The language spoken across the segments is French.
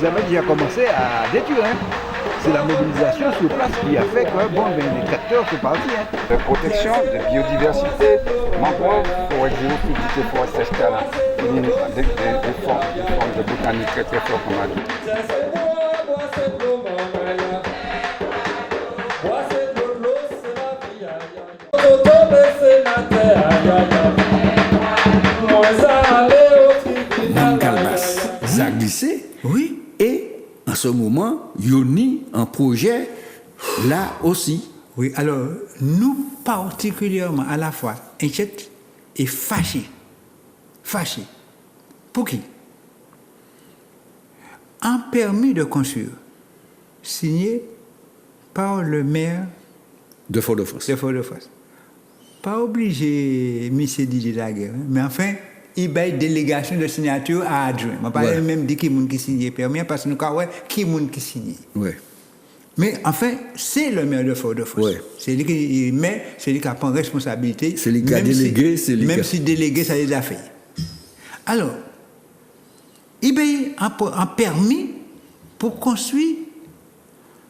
Vous avez déjà commencé à détruire. Hein. C'est la mobilisation sur place qui a fait que les tracteurs sont partis. Hein. De protection, de biodiversité, mangrove, forêt géophytique, forêt sèche-câlin, des formes de botanique très très fortes comme on a dit. Calbas, ça a glissé. Oui. Et en ce moment, Yoni, un projet là aussi. Oui, alors nous particulièrement à la fois inquiets et fâchés. Fâchés. Pour qui? Un permis de construire signé par le maire de Fort-de-France. Pas obligé, M. Didier Daguerre, mais enfin, il y a une délégation de signature à adjoint. Je ne vais pas même dire qui est signé le permis, parce que nous avons qui est signé. Ouais. Mais enfin, c'est le maire de Fort-de-France. Ouais. C'est lui qui met, c'est lui qui prend responsabilité. C'est lui qui a délégué. Même si délégué, ça les a fait. Alors, il y a un permis pour construire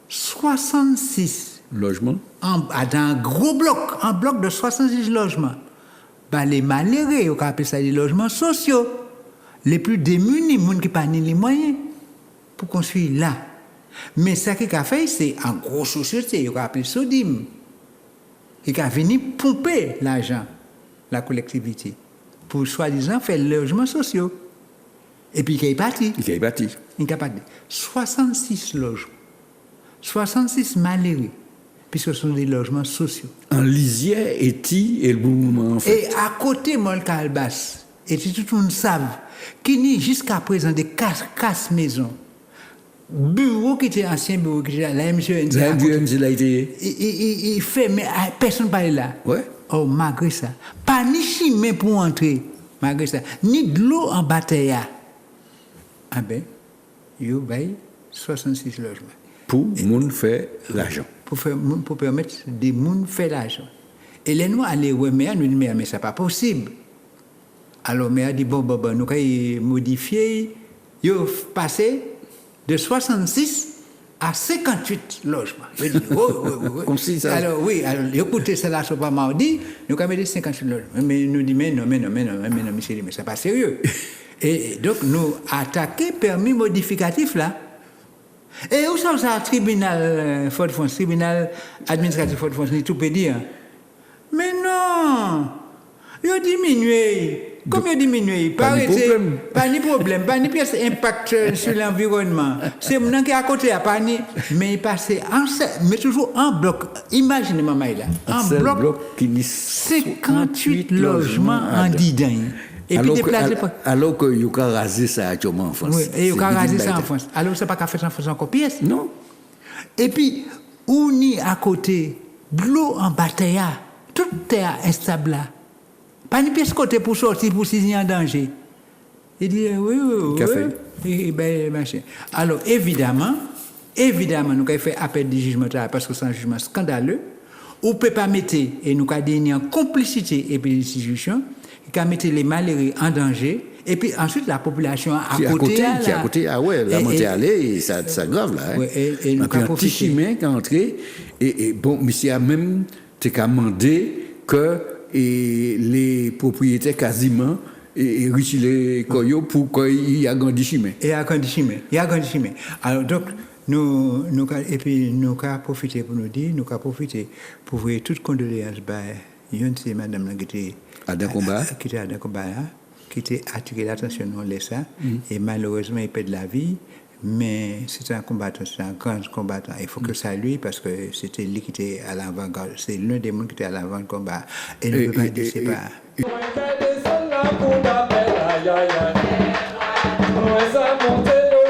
66 logements. Dans un gros bloc, un bloc de 66 logements. Ben, les malheureux, on appelle ça des logements sociaux. Les plus démunis, les gens qui n'ont pas les moyens pour construire là. Mais ce qu'il a fait, c'est en grosse société, on appelle Sodim. Il a venu pomper l'argent, la collectivité, pour soi-disant faire les logements sociaux. Et puis il est parti. Il est parti. 66 logements. 66 malheureux. Puisque ce sont des logements sociaux. En lisière, et le mouvement en fait. Et à côté, Mol Calbas, et tout le monde savent, qu'il n'y a jusqu'à présent des casse-maisons. Bureau qui était ancien bureau, qui était la MGNZ. La MGNZ l'a été. Il fait, mais personne ne parle là. Ouais. Oh, malgré ça. Pas ni chimé pour entrer, malgré ça. Ni de l'eau en bataille. Ah ben, il y a 66 logements. Pour moun faire l'argent. Pour permettre des gens de faire l'argent. Et les noirs allaient au maire, nous disons, mais ce n'est pas possible. Alors le maire dit, bon, nous allons modifier, ils ont passé de 66 à 58 logements. Comme si ça... Alors oui, écoutez, c'est là, ce n'est pas mardi, nous allons mettre 58 logements. Mais nous disons, mais non, monsieur, mais ce n'est pas sérieux. Et donc, nous attaquons permis modificatif là. Et où ça, le tribunal Fort-de-France, tribunal administratif Fort-de-France, tout peut dire. Mais non, il a diminué. Comme il a diminué, pas de problème, pas de impact sur l'environnement. C'est mon qui est à côté, mais il passait mais toujours en bloc. Imaginez, maman, là. En bloc qui 58 logements en 10 ans. Et alors puis déplacé alors que il a rasé ça actuellement en France. Oui, et il a rasé ça en France. Alors c'est pas qu'à faire ça en France encore pièce. Non. Et puis on y à côté de l'eau en bataille, tout est instable là. Pas une pièce côté pour sortir pour s'y en danger. Il dit oui. Café. Et ben machin. Alors évidemment nous avons fait appel de jugement parce que c'est un jugement scandaleux. On peut pas mettre et nous avons dit en complicité et puis l'institution qui a mis les malheureux en danger, et puis ensuite la population à côté. Ah ouais, la montée allée, ça grave là. Hein. Ouais, et nous avons un petit chemin qui est entré, et bon, monsieur a même demandé que les propriétaires quasiment retirent les pour qu'il y ait un grand chemin. Il y a un grand chemin. Alors donc, nous avons profité pour nous dire, nous avons profité pour voir toutes condoléances, c'est madame qui était à Dakomba, qui était attiré l'attention de ça, et malheureusement il perd la vie, mais c'est un combattant, c'est un grand combattant. Il faut que ça lui, parce que c'était lui qui était à l'avant-garde, c'est l'un des gens qui était à l'avant-combat. Et ne peut pas dire c'est pas.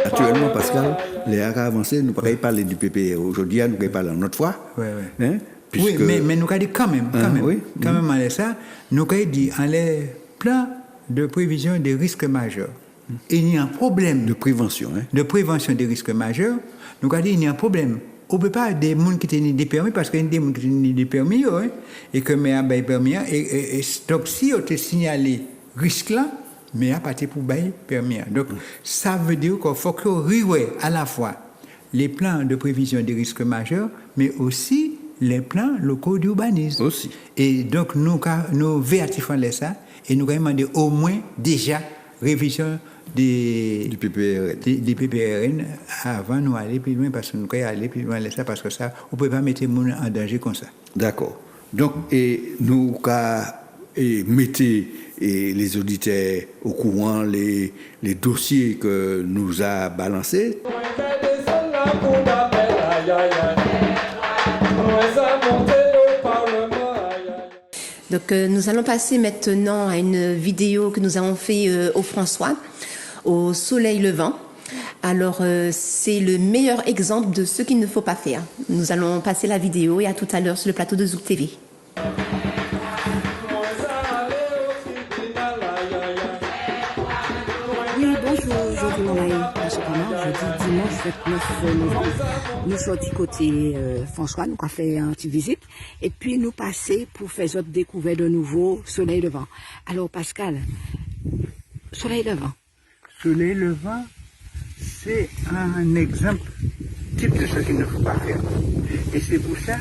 Actuellement, Pascal, les ARA avancés, nous ne pouvons pas parler du PPE. Aujourd'hui, nous pouvons parler en notre fois. Hein? Puisque... Oui, mais nous avons dit quand même, en ça, nous avons dit en les plans de prévision des risques majeurs. Il y a un problème de prévention, de prévention des risques majeurs. Nous avons dit il y a un problème. On ne peut pas des gens qui ont des permis parce qu'il y a des gens qui ont des permis et que mais des permis. Et donc si on te signalé risque là, mais à partir pour bail permis. Donc, ça veut dire qu'il faut que rive à la fois les plans de prévision des risques majeurs, mais aussi les plans locaux d'urbanisme. Aussi. Et donc, nous vérifions ça et nous demandons au moins déjà révision du PPRN avant de nous aller plus loin, parce que nous pouvons aller plus loin ça, parce que ça, on ne peut pas mettre les gens en danger comme ça. D'accord. Donc, nous mettez les auditeurs au courant les dossiers que nous a balancés. Donc nous allons passer maintenant à une vidéo que nous avons fait au François, au soleil levant. Alors c'est le meilleur exemple de ce qu'il ne faut pas faire. Nous allons passer la vidéo et à tout à l'heure sur le plateau de Zouk TV. Oui, bonjour, aujourd'hui on a eu jeudi dimanche 29 novembre. Nous sortis côté François, nous avons fait une petite visite et puis nous passer pour faire autre découverte de nouveau soleil levant. Alors Pascal, soleil levant. Soleil levant, c'est un exemple type de ce qu'il ne faut pas faire. Et c'est pour ça,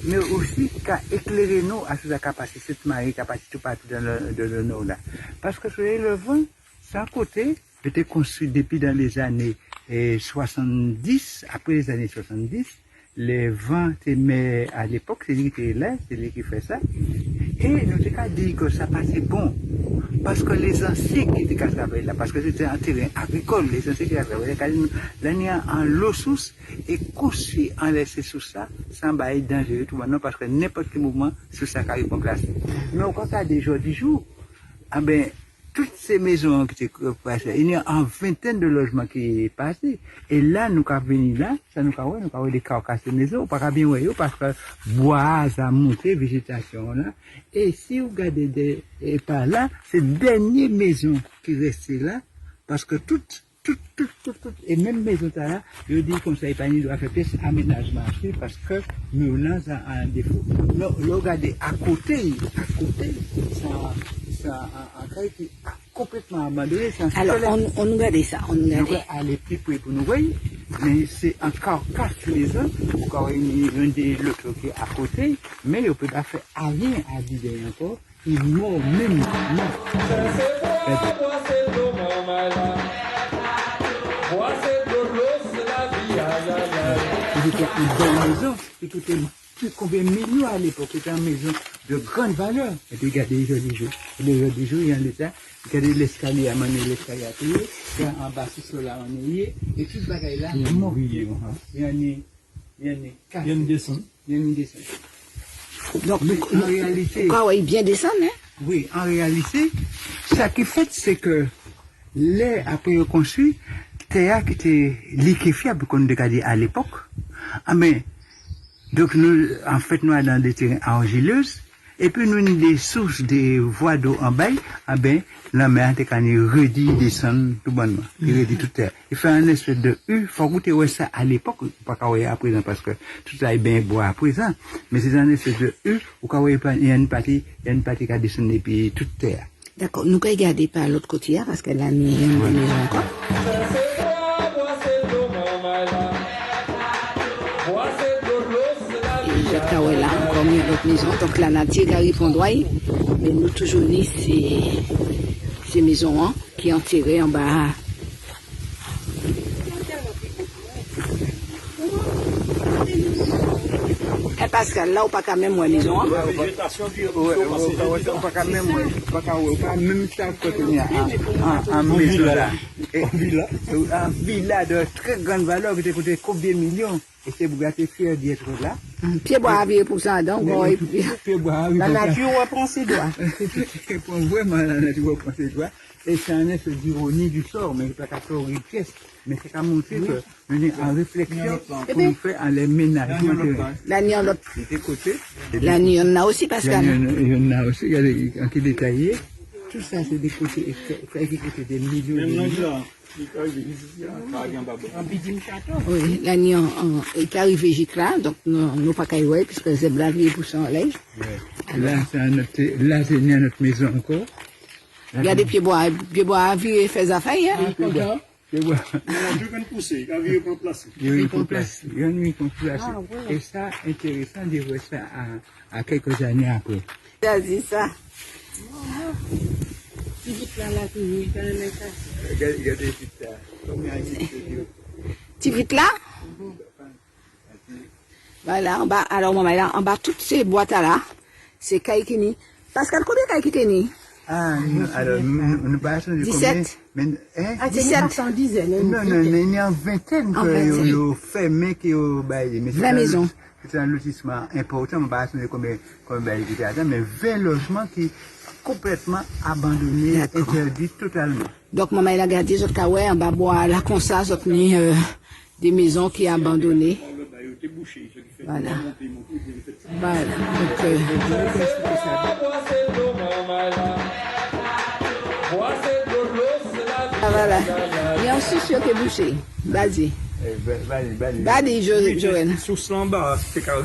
mais aussi qu'à éclairer nous à cette capacité, cette marée, capacité partout dans le nord là. Parce que soleil levant, c'est un côté, était construit depuis dans les années 70, après les années 70, les vents étaient à l'époque, c'est lui qui est là, c'est lui qui fait ça. Et nous avons dit que ça passait bon. Parce que les anciens qui étaient travaillés là, parce que c'était un terrain agricole, les anciens qui travaillaient là, il y a en l'eau source et construit en laisser sous ça, sans bailler dangereux tout maintenant, parce que n'importe quel mouvement, sous ça arrive en place. Mais au contraire des jours du jour, ah ben, toutes ces maisons qui étaient passées, il y a une vingtaine de logements qui sont passés. Et là, nous avons venu là, ça nous avons des carcasses de maisons, pas bien voir, parce que bois a monté, végétation là. Et si vous regardez par là, c'est dernière maison qui restent là, parce que toutes, et même maison là, je dis comme ça, il doit faire plus aménagement parce que nous là, ça a un défaut. Regardez, à côté, ça un cas qui a complètement abandonné. Alors, on nous regarde ça, on nous regarde. On va aller plus près pour nous voir, mais c'est encore casse les uns, encore un des l'autre qui est à côté, mais on ne peut pas faire rien à dire encore, il mord même, non. C'était une belle maison, écoutez, combien de millions à l'époque, c'était une maison de grande valeur. Et puis regardez les jours du jour. Les jours du jour, il y a l'état, regardez l'escalier à mener l'escalier à payer, en bas, sur là, on est et tout ce bagage là, il y a une descente. Donc, en réalité, quoi, bien descendre, hein? Oui, en réalité, ça qui fait, c'est que les après construit, terre qui était liquéfiable, comme on a dit à l'époque, ah mais donc nous, en fait, nous allons dans des terrains argileuses, et puis nous avons des sources, des voies d'eau en bas, ah ben, la mer, quand il redit, descend tout bonnement, il redit toute terre. Il fait un espèce de U, faut goûter ça à l'époque, pas qu'à voir à présent, parce que tout ça est bien bois à présent, mais c'est un espèce de U, ou qu'à voir, il y a une partie qui a descendu depuis toute terre. D'accord, nous pouvons regarder par l'autre côté, parce qu'elle a mis une maison encore. Et là, encore mis notre maison. Donc la nature qui arrive en droit, mais nous toujours dit ces maisons hein, qui sont enterrées en bas. Et Pascal, là, on pas quand même moins maison. Hein? Pas quand même ça côté en maison là. Un villa de très grande valeur qui coûtait combien de millions. Et c'est pour gâter fier d'être là. Pied bois à pour ça, donc. La nature reprend ses doigts. Vraiment, la nature reprend ses doigts. Et c'est un effet d'ironie du sort, mais pas qu'à faire une pièce. Mais c'est qu'à montrer que nous sommes en réflexion pour nous faire en les ménagements. La nuit, la nuit, on a aussi, Pascal. Il y en a aussi, il y a des qui détaillés. Tout ça, c'est des côtés, qui coûtent des millions. Oui, la nuit est arrivée jusque là, donc nous pas qu'à y voir, puisque c'est blagué pour son lait. Là, c'est notre maison encore. Regardez pied bois à virer, fait affaire, hein. Et voilà. Je viens de pousser, quand il est remplacé. Il est complacé. Il est complacé. Et ça, intéressant de voir ça à quelques années après. T'as dit ça. Regardez ça. Tu vite là? Voilà, en bas, alors maman, là, en bas, toutes ces boîtes là, c'est Kaikini. Pascal, combien Kaikini? Ah, alors, nous passons de 17. combien? Mais, hein? 17. Non, il y a une vingtaine En que vingtaine. vous fermez qui ont baillé. Mais 20 maisons. C'est un lotissement important, on va de combien baillé qui était mais 20 logements qui complètement abandonnés, D'accord. interdits totalement. Donc, maman, il a gardé, je ouais, en bas, bois, là, comme ça, je tenais, des maisons qui sont abandonnées. Voilà. Voilà. Donc, voilà. Il y a aussi sur qui est bouché. Vas-y. Vas-y, Joël. Sous ce en bas, c'est qu'à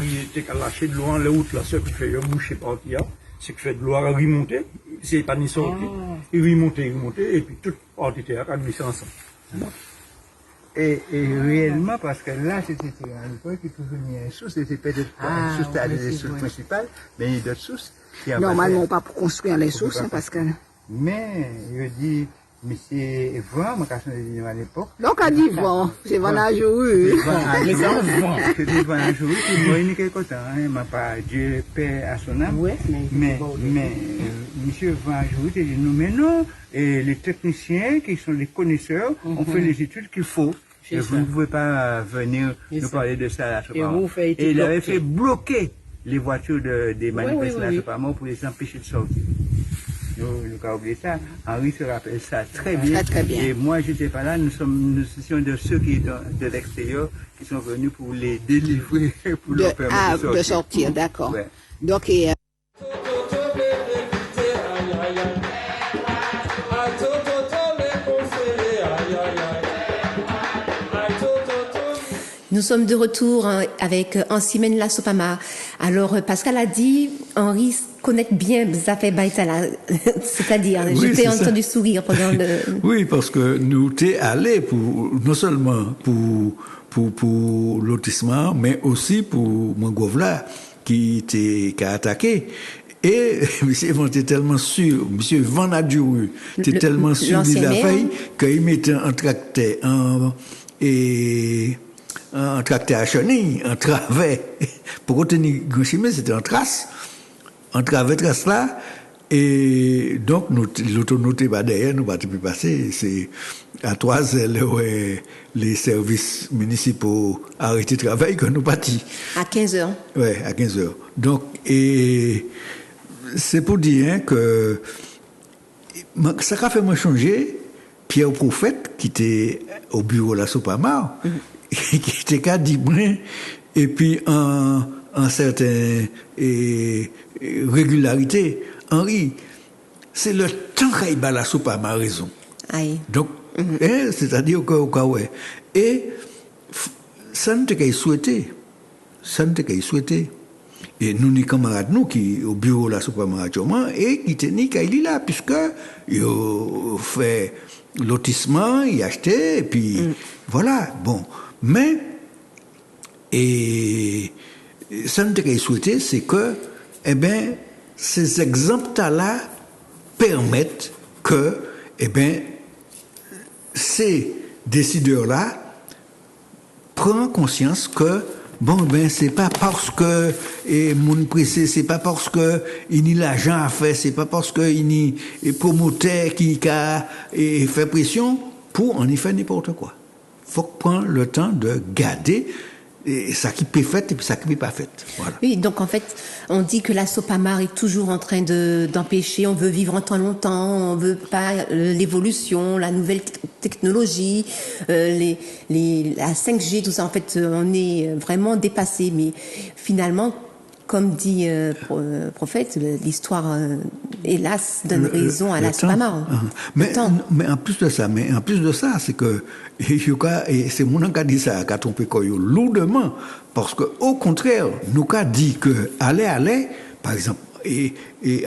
lâcher de l'eau en la route, là, ce qui fait boucher par là, c'est que fait de l'eau à remonter, c'est pas ni sorti, il remonter, et puis toute partie terre a glissé ensemble. Et réellement, parce que là, c'était à l'époque, il pouvait venir une source, c'était peut-être pas une source, c'était les sources principales, mais il y a d'autres sources qui ont Normalement, pas pour construire les sources, hein, parce que. Mais, je dis, monsieur Van, ma question de à l'époque. Donc, à dit, bon, c'est Van Ajourou. C'était Van Ajourou qui m'a eu quelque temps, hein, m'a pas Dieu paix à son âme. Ouais, mais, monsieur Van Ajourou, il dit, non, mais non, et les techniciens qui sont les connaisseurs ont fait les études qu'il faut. Et vous ne pouvez pas venir nous parler de ça à ce moment. Et il avait fait bloquer les voitures des manifestants à ce moment pour les empêcher de sortir. Nous avons oublié ça. Henri se rappelle ça très bien. Très, très bien. Et moi, je n'étais pas là. Nous étions de ceux qui étaient de l'extérieur, qui sont venus pour les délivrer, pour leur permettre de sortir, d'accord. Ouais. Donc, Nous sommes de retour avec Ansimène La Sopama. Alors, Pascal a dit, Henri connaît bien Zafé Baïtala. C'est-à-dire, Oui, je t'ai c'est ça. entendu sourire pendant le... Oui, parce que nous t'es allé pour, non seulement pour lotissement, mais aussi pour Mangovla, qui a attaqué. Et monsieur Van était tellement sûr, monsieur Van Adjourou était tellement sûr des l'ancien maire. affaires qu'il mettait un tracteur un tracteur à chenille, un travers. Pour retenir grand chemin, c'était un trace. Un travers trace là. Et donc, l'autonoté va derrière, nous va plus passer. C'est à 3 heures, ouais, les services municipaux arrêté de travail que nous partis. À 15 heures. Ouais, à 15 heures. Donc, et c'est pour dire hein, que ça a fait moi changer Pierre Prophète, qui était au bureau de la Sopama, qui était qu'à Dibrin, et puis en certaine régularité. Henri, c'est le temps qu'il bat la Sopama raison. Aïe. Donc, hein, c'est-à-dire que, ouais. Et ça ne t'est souhaité. Ça ne t'est souhaité. Et nous, les camarades, nous, qui, au bureau de la Sopama actuellement, et qui tenaient qu'à il là, puisque, ils ont fait lotissement, ils achetaient, et puis, voilà, bon. Mais, et, ça ne t'est souhaité, c'est que, eh ben, ces exemples-là permettent que, eh ben, ces décideurs-là prennent conscience que, bon, ben, c'est pas parce que, mon pressé, c'est pas parce que, il n'y a l'argent à faire, c'est pas parce que, il n'y a promoteur qui a fait pression pour en y faire n'importe quoi. Faut prendre le temps de garder ça qui peut faire et ça qui peut pas fait. Voilà. Oui, donc en fait, on dit que la Sopamar est toujours en train d'empêcher, on veut vivre en temps longtemps, on veut pas l'évolution, la nouvelle technologie, la 5G, tout ça. En fait, on est vraiment dépassé. Mais finalement, comme dit Prophète, l'histoire, hélas, donne raison à la Sopamar. Mais en plus de ça, c'est que et c'est mon qui a dit ça, qui a trompé lourdement, parce que au contraire, nous a dit que aller, par exemple, et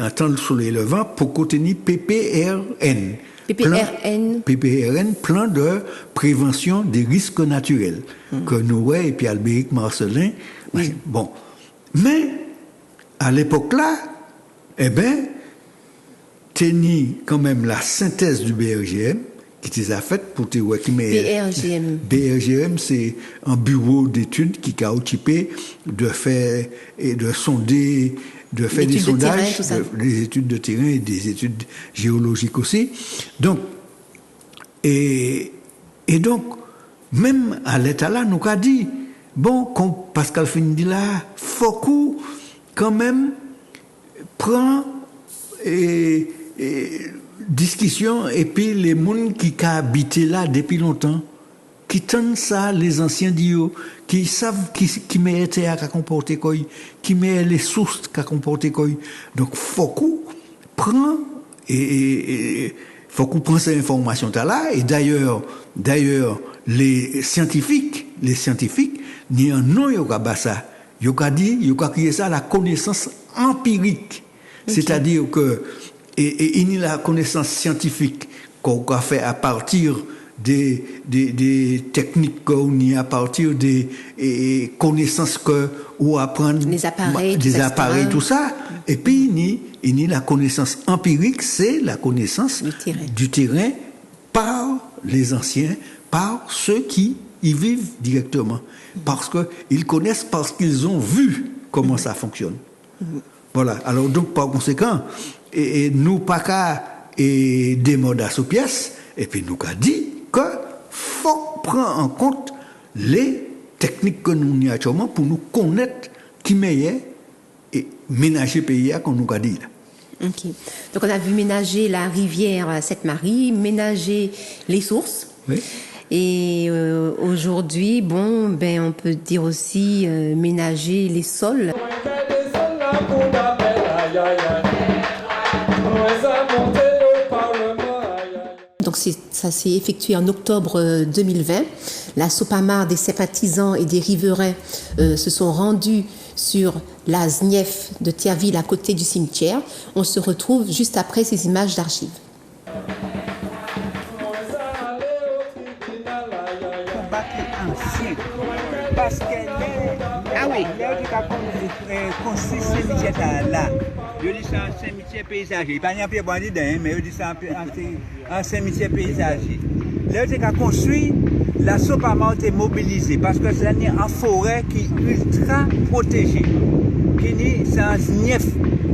en temps de soleil levant pour contenir PPRN. PPRN, plan de prévention des risques naturels, que nous, et puis Albéric Marcelin. Bon. Mais, à l'époque-là, eh bien, tenir quand même la synthèse du BRGM, qui était faite pour te voir qui BRGM. BRGM, c'est un bureau d'études qui a occupé de faire et de sonder, de faire des sondages, des études de terrain et des études géologiques aussi. Donc, et donc, même à l'état là, nous a dit, bon, comme Pascal Fini dit là, faut quand même prend discussion et puis les gens qui habité là depuis longtemps, qui tendent ça, les anciens d'Io, qui savent qui met à comporter quoi, qui met les sources à comporter quoi. Donc faut qu'on prend faut qu'on prenne ces informations là. Et d'ailleurs les scientifiques, ni un nom yoka ça, yoka dit, yoka créé ça la connaissance empirique. Okay. C'est-à-dire que il y a la connaissance scientifique qu'on a fait à partir des techniques qu'on y a à partir des connaissances que ou apprendre des appareils, tout ça. Et puis il y a la connaissance empirique, c'est la connaissance du terrain par les anciens, par ceux qui y vivent directement, parce que ils connaissent, parce qu'ils ont vu comment ça fonctionne. Voilà. Alors donc par conséquent, et nous pas qu'à démoder sous pièce, et puis nous qu'a dit que faut prendre en compte les techniques que nous y a actuellement pour nous connaître qui meilleur et ménager pays qu'on nous a dit là. Ok. Donc on a vu ménager la rivière Sainte-Marie, ménager les sources. Oui. Et aujourd'hui, bon, on peut dire aussi ménager les sols. Donc ça s'est effectué en octobre 2020. La Sopamar, des sympathisants et des riverains se sont rendus sur la Znief de Thierville à côté du cimetière. On se retrouve juste après ces images d'archives. Parce que construit ce cimetière là, je dis c'est un cimetière paysager. Pas un peu bandit mais je dis c'est un cimetière paysager. Là, tu as construit, la Sopamar est mobilisée parce que c'est une forêt qui est ultra protégée. C'est un SNIEF,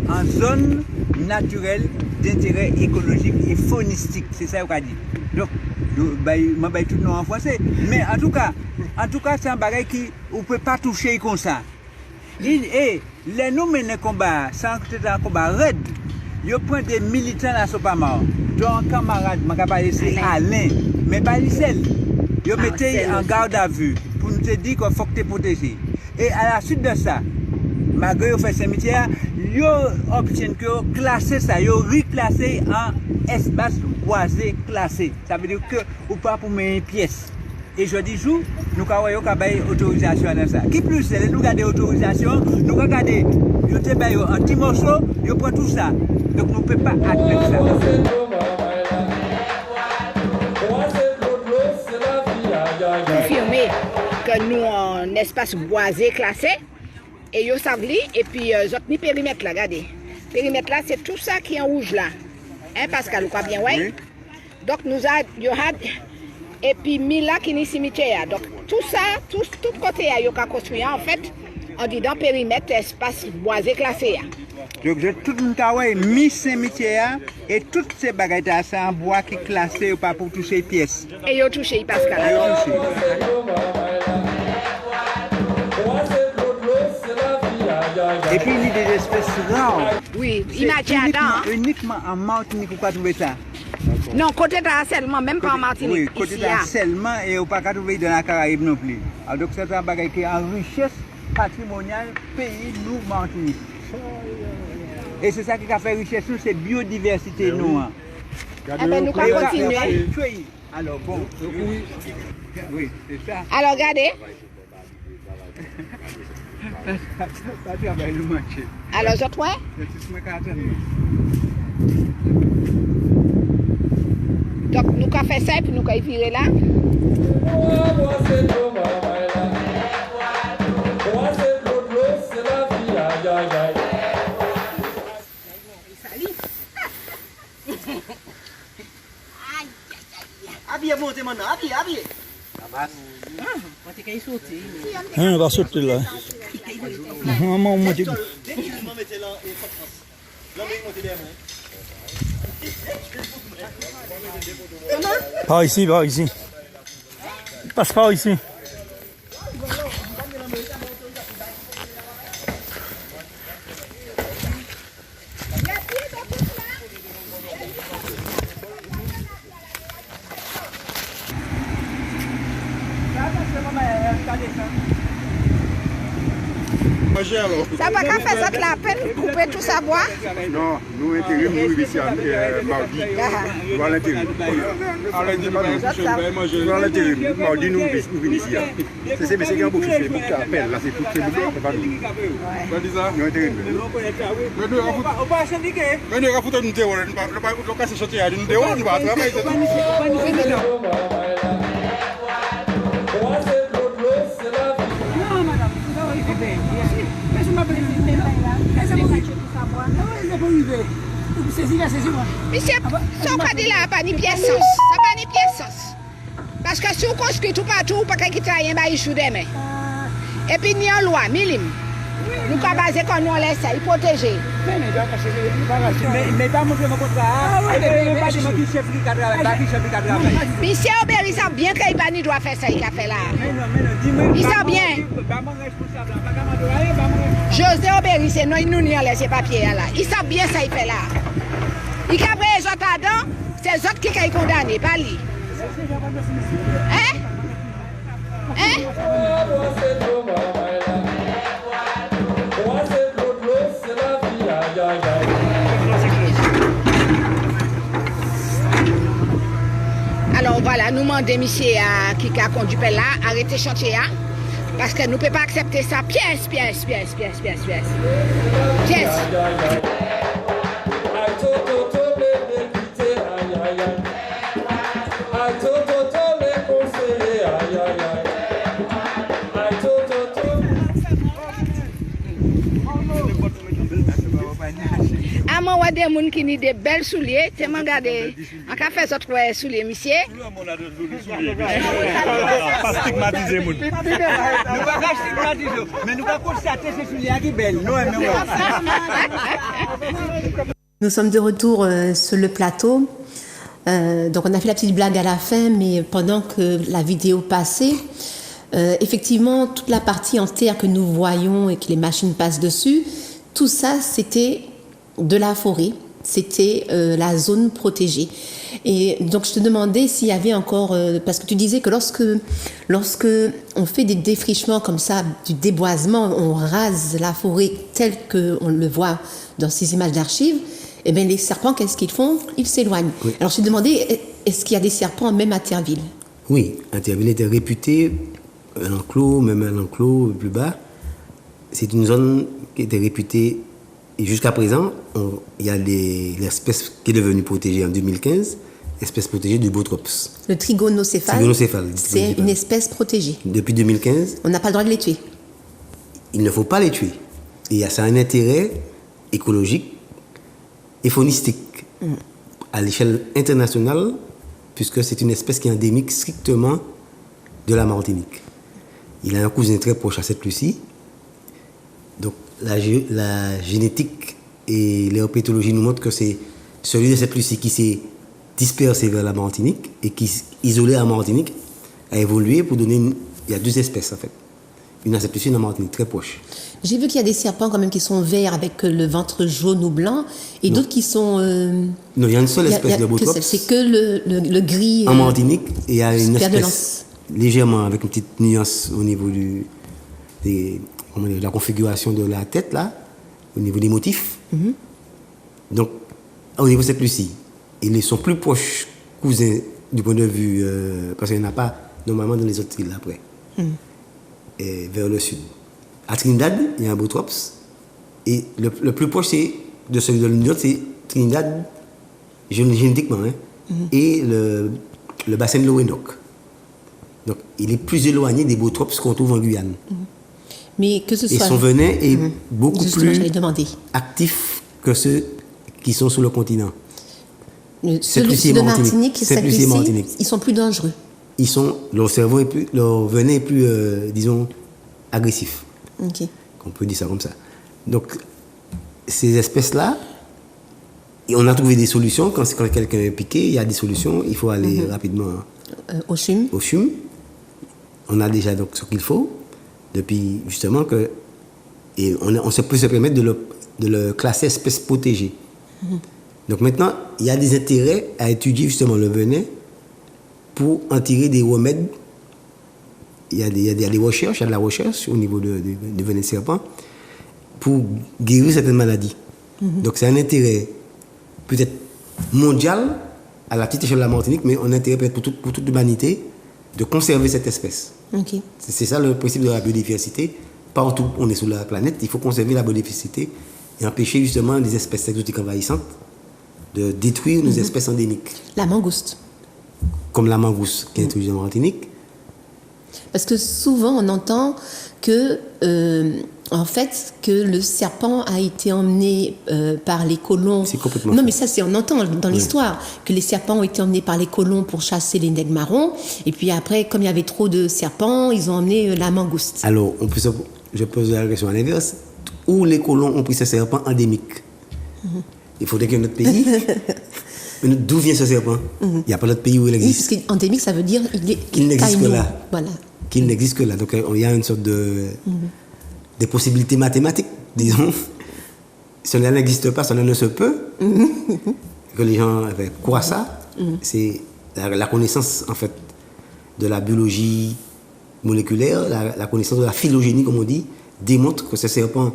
en zone naturelle d'intérêt écologique et faunistique. C'est ça qu'on a dit. Donc, je vais tout le nom en français. Mais en tout cas, c'est un bagage qui on ne peut pas toucher comme ça. Et les nous menons un combat, sans que c'est un combat raide. Je prends des militants à Sopamar. Donc, un camarade, je ne vais pas laisser Alain, mais pas les seul. Je mettais en garde à vue pour nous dire qu'il faut que tu es protégé. Et à la suite de ça, malgré le fait cimetière, ils obtiennent que classer ça, ils reclassé en espace boisé classé. Ça veut dire que ou pas pour mettre une pièce. Et je dis jour, nous avons une autorisation dans ça. Qui plus, c'est nous avons des autorisations, nous avons regardé, nous avons un petit morceau, nous prenons tout ça. Donc nous ne pouvons pas admettre ça. Confirmer que nous avons un espace boisé classé. Et ils savent et puis ils périmètre là, regardez. Périmètre là, c'est tout ça qui est en rouge là. Hein, Pascal, vous croyez bien, oui? Oui. Donc nous avons, et puis Mila qui est cimetière. Donc tout ça, tout côté à Yoka construit en fait, on dit dans périmètre espace boisé classé. Donc tout le monde mis cimetière et toutes ces bagages c'est en bois qui est classé pas pour toucher les pièces. Et ils ont touché Pascal. Et puis il y a des espèces rares. Oui, imagine uniquement en Martinique, vous ne pouvez pas trouver ça. Non, côté d'harcèlement, même pas en Martinique. Oui, côté d'harcèlement et vous ne pouvez pas trouver dans la Caraïbe non plus. Alors, donc c'est un bagage qui est en richesse patrimoniale pays, nous, Martinique. Et c'est ça qui a fait richesse, c'est biodiversité, nous. Eh bien, nous allons continuer. Alors, bon, oui, c'est ça. Alors, regardez. Pas travail nous manquer. Alors, je toi? C'est moi qui attends. Donc, nous avons fait ça et puis nous avons viré là. Habillez, montez maintenant, habillez. On va sauter là. Maman, on monte. Par ici, par ici. Passe par ici. Ça va qu'à faire ça la peine, couper tout ça bois? Non, nous intérim, nous ici mardi. Nous à l'intérim. Nous à l'intérim. Mardi, nous venons ici. C'est qui a beaucoup fait, beaucoup d'appels. Là, c'est tout ce que c'est pas nous. Nous intérim. Mais nous avons foutu une théorie. Nous ne pouvons pas se sortir d'une théorie. Nous allons travailler. Monsieur, ça pas dit là, pas ni pièce sens. Ça pas ni pièce sens. Parce que si on construit tout partout, pas qu'il y ait un chou demain. Et puis, il y a une loi, milim. Nous avons basé quand nous laisse ça, il protéger. Mais pas montrer mon contrat. Monsieur Aubert, il sait bien qu'il n'y doit faire ça, il a fait là. Il sait bien. José Aubert, c'est nous, il nous laisse ces papiers là. Il sait bien ça, il fait là. Il a pris les autres là-dedans, c'est les autres qui sont condamnés, pas lui. Hein? Hein? Alors voilà, nous demandons monsieur qui a conduit là, arrêtez le chantier là, parce que nous ne pouvons pas accepter ça. Pièce. À moi, il y a des gens qui ont des belles souliers. Tu m'as regardé. On a fait d'autres souliers, monsieur. Pas stigmatiser, mon. Nous ne pouvons pas stigmatiser, mais nous pouvons constater ces souliers qui sont belles. Nous sommes de retour sur le plateau. Donc on a fait la petite blague à la fin, mais pendant que la vidéo passait, effectivement, toute la partie en terre que nous voyons et que les machines passent dessus, tout ça, c'était de la forêt, c'était la zone protégée. Et donc je te demandais s'il y avait encore, parce que tu disais que lorsque on fait des défrichements comme ça, du déboisement, on rase la forêt telle qu'on le voit dans ces images d'archives, eh bien, les serpents, qu'est-ce qu'ils font? Ils s'éloignent. Oui. Alors, je te demandais, est-ce qu'il y a des serpents même à Terreville? Oui, à Terreville était réputé, un enclos, même un enclos plus bas. C'est une zone qui était réputée, et jusqu'à présent, il y a l'espèce qui est devenue protégée en 2015, l'espèce protégée du Botrops. Le trigonocéphale. Trigonocéphale. C'est une espèce protégée. Depuis 2015. On n'a pas le droit de les tuer. Il ne faut pas les tuer. Et ça a un intérêt écologique et faunistique à l'échelle internationale, puisque c'est une espèce qui est endémique strictement de la Martinique. Il a un cousin très proche à cette Lucie. Donc la génétique et l'herpétologie nous montrent que c'est celui de cette Lucie qui s'est dispersé vers la Martinique et qui, isolé à Martinique, a évolué pour donner il y a deux espèces en fait. Une à cette Lucie et une à Martinique, très proche. J'ai vu qu'il y a des serpents quand même qui sont verts avec le ventre jaune ou blanc et d'autres qui sont... Non, il y a une seule espèce de Botrops. C'est que le gris... En Martinique, il y a une espèce légèrement avec une petite nuance au niveau de la configuration de la tête, là, au niveau des motifs. Donc, au niveau de cette Lucie, ils sont plus proches cousins du point de vue... parce qu'il n'y en a pas normalement dans les autres îles après. Et vers le sud. À Trinidad, il y a un Botrops. Et le plus proche de celui de l'Union, c'est Trinidad, génétiquement, hein, et le bassin de l'Owenok. Donc, il est plus éloigné des Botrops qu'on trouve en Guyane. Mais que ce Et soit... son venin est beaucoup Justement, plus j'allais demander. actif que ceux qui sont sur le continent. Ceux Saint-Lucie et de Martinique. Martinique, Saint-Lucie et Saint-Lucie, Martinique. ils sont plus dangereux. Leur cerveau leur venin est plus, disons, agressif. Ok. On peut dire ça comme ça. Donc, ces espèces-là, et on a trouvé des solutions. Quand quelqu'un est piqué, il y a des solutions. Il faut aller rapidement Au CHUM. au CHUM. On a déjà donc ce qu'il faut. Depuis justement que. Et on peut se permettre de le classer espèce protégée. Donc maintenant, il y a des intérêts à étudier justement le venin pour en tirer des remèdes. Il y a des recherches, il y a de la recherche au niveau du venin de serpent pour guérir certaines maladies. Donc c'est un intérêt peut-être mondial à la petite échelle de la Martinique, mais un intérêt peut-être pour toute l'humanité de conserver cette espèce. Ok. C'est ça le principe de la biodiversité. Partout où on est sur la planète, il faut conserver la biodiversité et empêcher justement les espèces exotiques envahissantes de détruire nos espèces endémiques. La mangouste. Comme la mangouste qui est introduite en Martinique. Parce que souvent, on entend que, en fait, que le serpent a été emmené par les colons. C'est complètement Non, faux. mais ça, on entend dans l'histoire que les serpents ont été emmenés par les colons pour chasser les nègres marrons. Et puis après, comme il y avait trop de serpents, ils ont emmené la mangouste. Alors, je pose la question à l'inverse. Où les colons ont pris ce serpent endémique? Il faudrait qu'il y ait un autre pays. Mais d'où vient ce serpent? Il n'y a pas d'autre pays où il Oui, existe. parce qu'endémique, ça veut dire Qu'il n'existe que taille-nous. là. Voilà. Qu'il n'existe que là. Donc il y a une sorte des possibilités mathématiques, disons. Cela n'existe pas, cela ne se peut. Que les gens croient ça. C'est la connaissance, en fait, de la biologie moléculaire, la connaissance de la phylogénie, comme on dit, démontre que ce serpent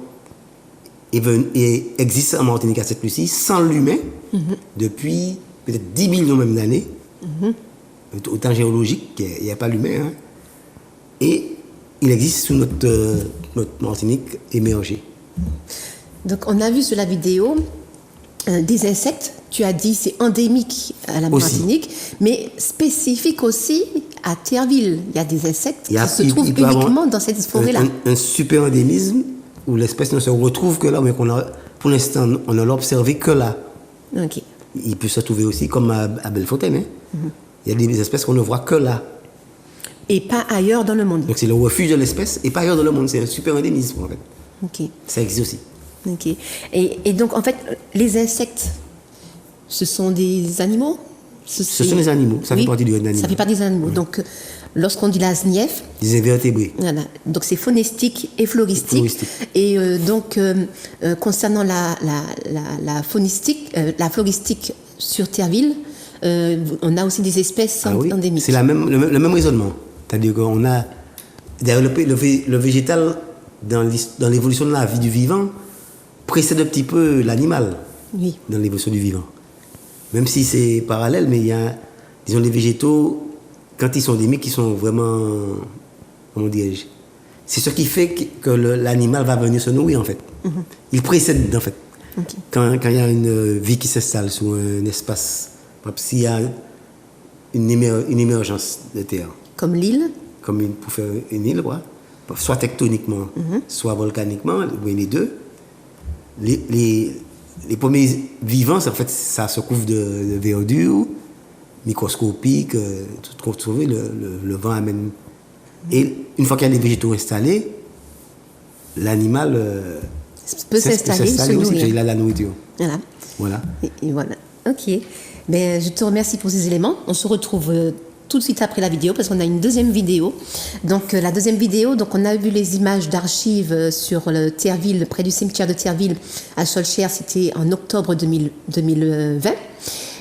existe en Martinique à Sainte-Lucie sans l'humain depuis peut-être 10 millions même d'années. Au temps géologique, il n'y a pas l'humain. Hein. Et il existe sous notre Martinique émergée. Donc, on a vu sur la vidéo des insectes. Tu as dit c'est endémique à la Aussi. Martinique, mais spécifique aussi à Terreville. Il y a des insectes qui se trouvent peut avoir uniquement dans cette forêt-là. Un super endémisme où l'espèce ne se retrouve que là, mais pour l'instant, on ne l'a observé que là. Ok. Il peut se trouver aussi comme à Bellefontaine. Hein. Il y a des espèces qu'on ne voit que là. Et pas ailleurs dans le monde. Donc c'est le refuge de l'espèce et pas ailleurs dans le monde. C'est un super endémisme en fait. Ok. Ça existe aussi. Ok. Et donc, en fait, les insectes, ce sont des animaux? Ce sont des animaux. Ça fait partie du règne animal. Ça fait partie des animaux. Donc, lorsqu'on dit la SNIEF, Des invertébrés. voilà. Donc, c'est faunistique et floristique. Floristique. Et donc, concernant la faunistique, la floristique sur Terreville, on a aussi des espèces Ah oui. endémiques. C'est le même raisonnement. C'est-à-dire qu'on a. D'ailleurs, le végétal, dans l'évolution de la vie du vivant, précède un petit peu l'animal Oui. dans l'évolution du vivant. Même si c'est parallèle, mais il y a, disons, les végétaux, quand ils sont endémiques, ils sont vraiment. Comment dirais-je? C'est ce qui fait que l'animal va venir se nourrir, en fait. Il précède, en fait. Ok. Quand il y a une vie qui s'installe sur un espace, par exemple, s'il y a une émergence de terre, Comme l'île. pour faire une île, quoi, soit tectoniquement, soit volcaniquement, ou les deux, les premiers vivants, en fait, ça se couvre de verdure, microscopique, tout trouvé, le vent amène. Et une fois qu'il y a les végétaux installés, l'animal Peut s'installer, se aussi, nourrir. il a la nourriture. Voilà. Voilà. Et voilà. Ok. Ben, je te remercie pour ces éléments. On se retrouve tout de suite après la vidéo parce qu'on a une deuxième vidéo. Donc la deuxième vidéo, donc on a vu les images d'archives sur le Terreville, près du cimetière de Terreville à Solcher. C'était en octobre 2020.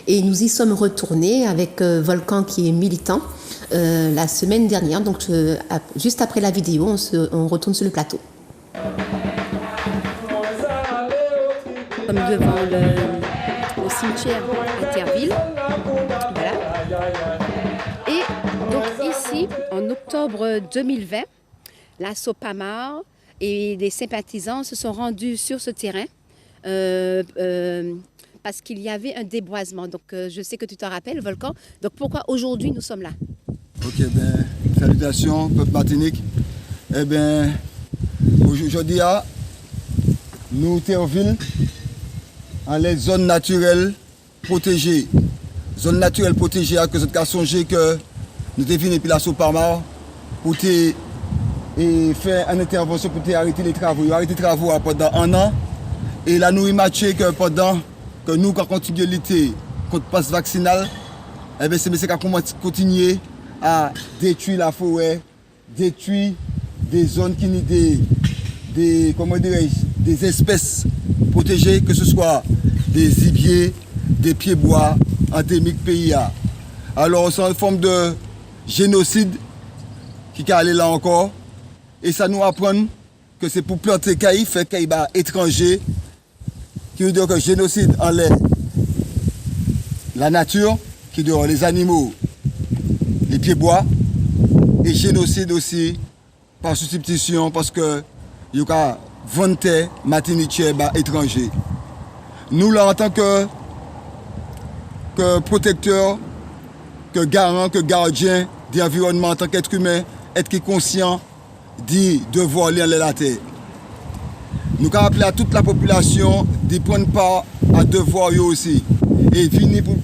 Et nous y sommes retournés avec Volcan qui est militant la semaine dernière. Donc juste après la vidéo, on retourne sur le plateau. Comme devant le cimetière à Terreville. Voilà. Et donc ici, en octobre 2020, la SOPAMAR et les sympathisants se sont rendus sur ce terrain parce qu'il y avait un déboisement. Donc, je sais que tu t'en rappelles, Volcan. Donc, pourquoi aujourd'hui nous sommes là? Ok, ben, salutations, peuple Martinique. Eh bien, aujourd'hui, nous Théophile, en les zones naturelles protégées. Zones naturelles protégées, que nous avons songé que nous devons venir la Sopama pour faire une intervention pour arrêter les travaux. Ils ont arrêté les travaux pendant un an. Et là, nous imaginons que pendant que nous continuons à lutter contre le pass vaccinal, eh bien, c'est continuer à détruire la forêt, détruire des zones qui ont des espèces protégées, que ce soit des gibiers, des pieds-bois endémiques pays. Alors, c'est une forme de génocide qui est allé là encore. Et ça nous apprend que c'est pour planter caïf, faire caïf étranger, qui veut dire que génocide enlève la nature, qui veut dire les animaux, les pieds-bois, et génocide aussi par substitution parce que il y a vanté Martinique étranger. Nous là en tant que protecteur, que garant, que gardien de l'environnement en tant qu'être humain, être qui conscient dit devoir lire la terre. Nous avons appelé à toute la population de prendre part à devoir aussi. Et finir pour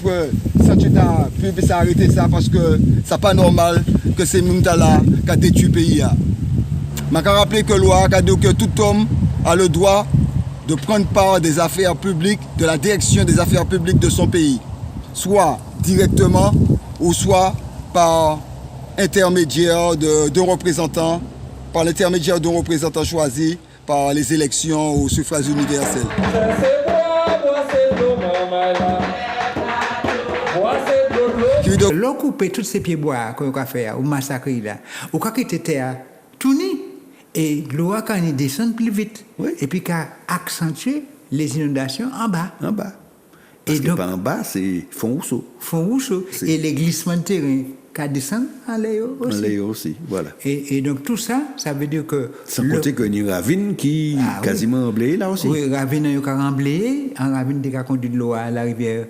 s'arrêter ça parce que ce n'est pas normal que ces gens-là qui ont détruit le pays. Je vais rappeler que la loi a dit que tout homme a le droit de prendre part des affaires publiques, de la direction des affaires publiques de son pays. Soit directement ou soit par intermédiaire de représentants, par l'intermédiaire d'un représentant choisi par les élections au suffrage universel. L'on coupe tous ces pieds bois qu'on a fait, ou massacre là, ou quand il était tout nu, et l'eau quand il descend plus vite, et puis qu'a accentué les inondations en bas. En bas. Parce et que donc, pas en bas, c'est Font-Rousseau. Font-Rousseau. Et les glissements de terrain qui descendent en l'air aussi. En l'air aussi, voilà. Et donc tout ça, ça veut dire que... Sans compter qu'il y a une ravine qui quasiment emblayée là aussi. Oui, ravine qui a emblayé, en ravine qui a conduit de l'eau à la rivière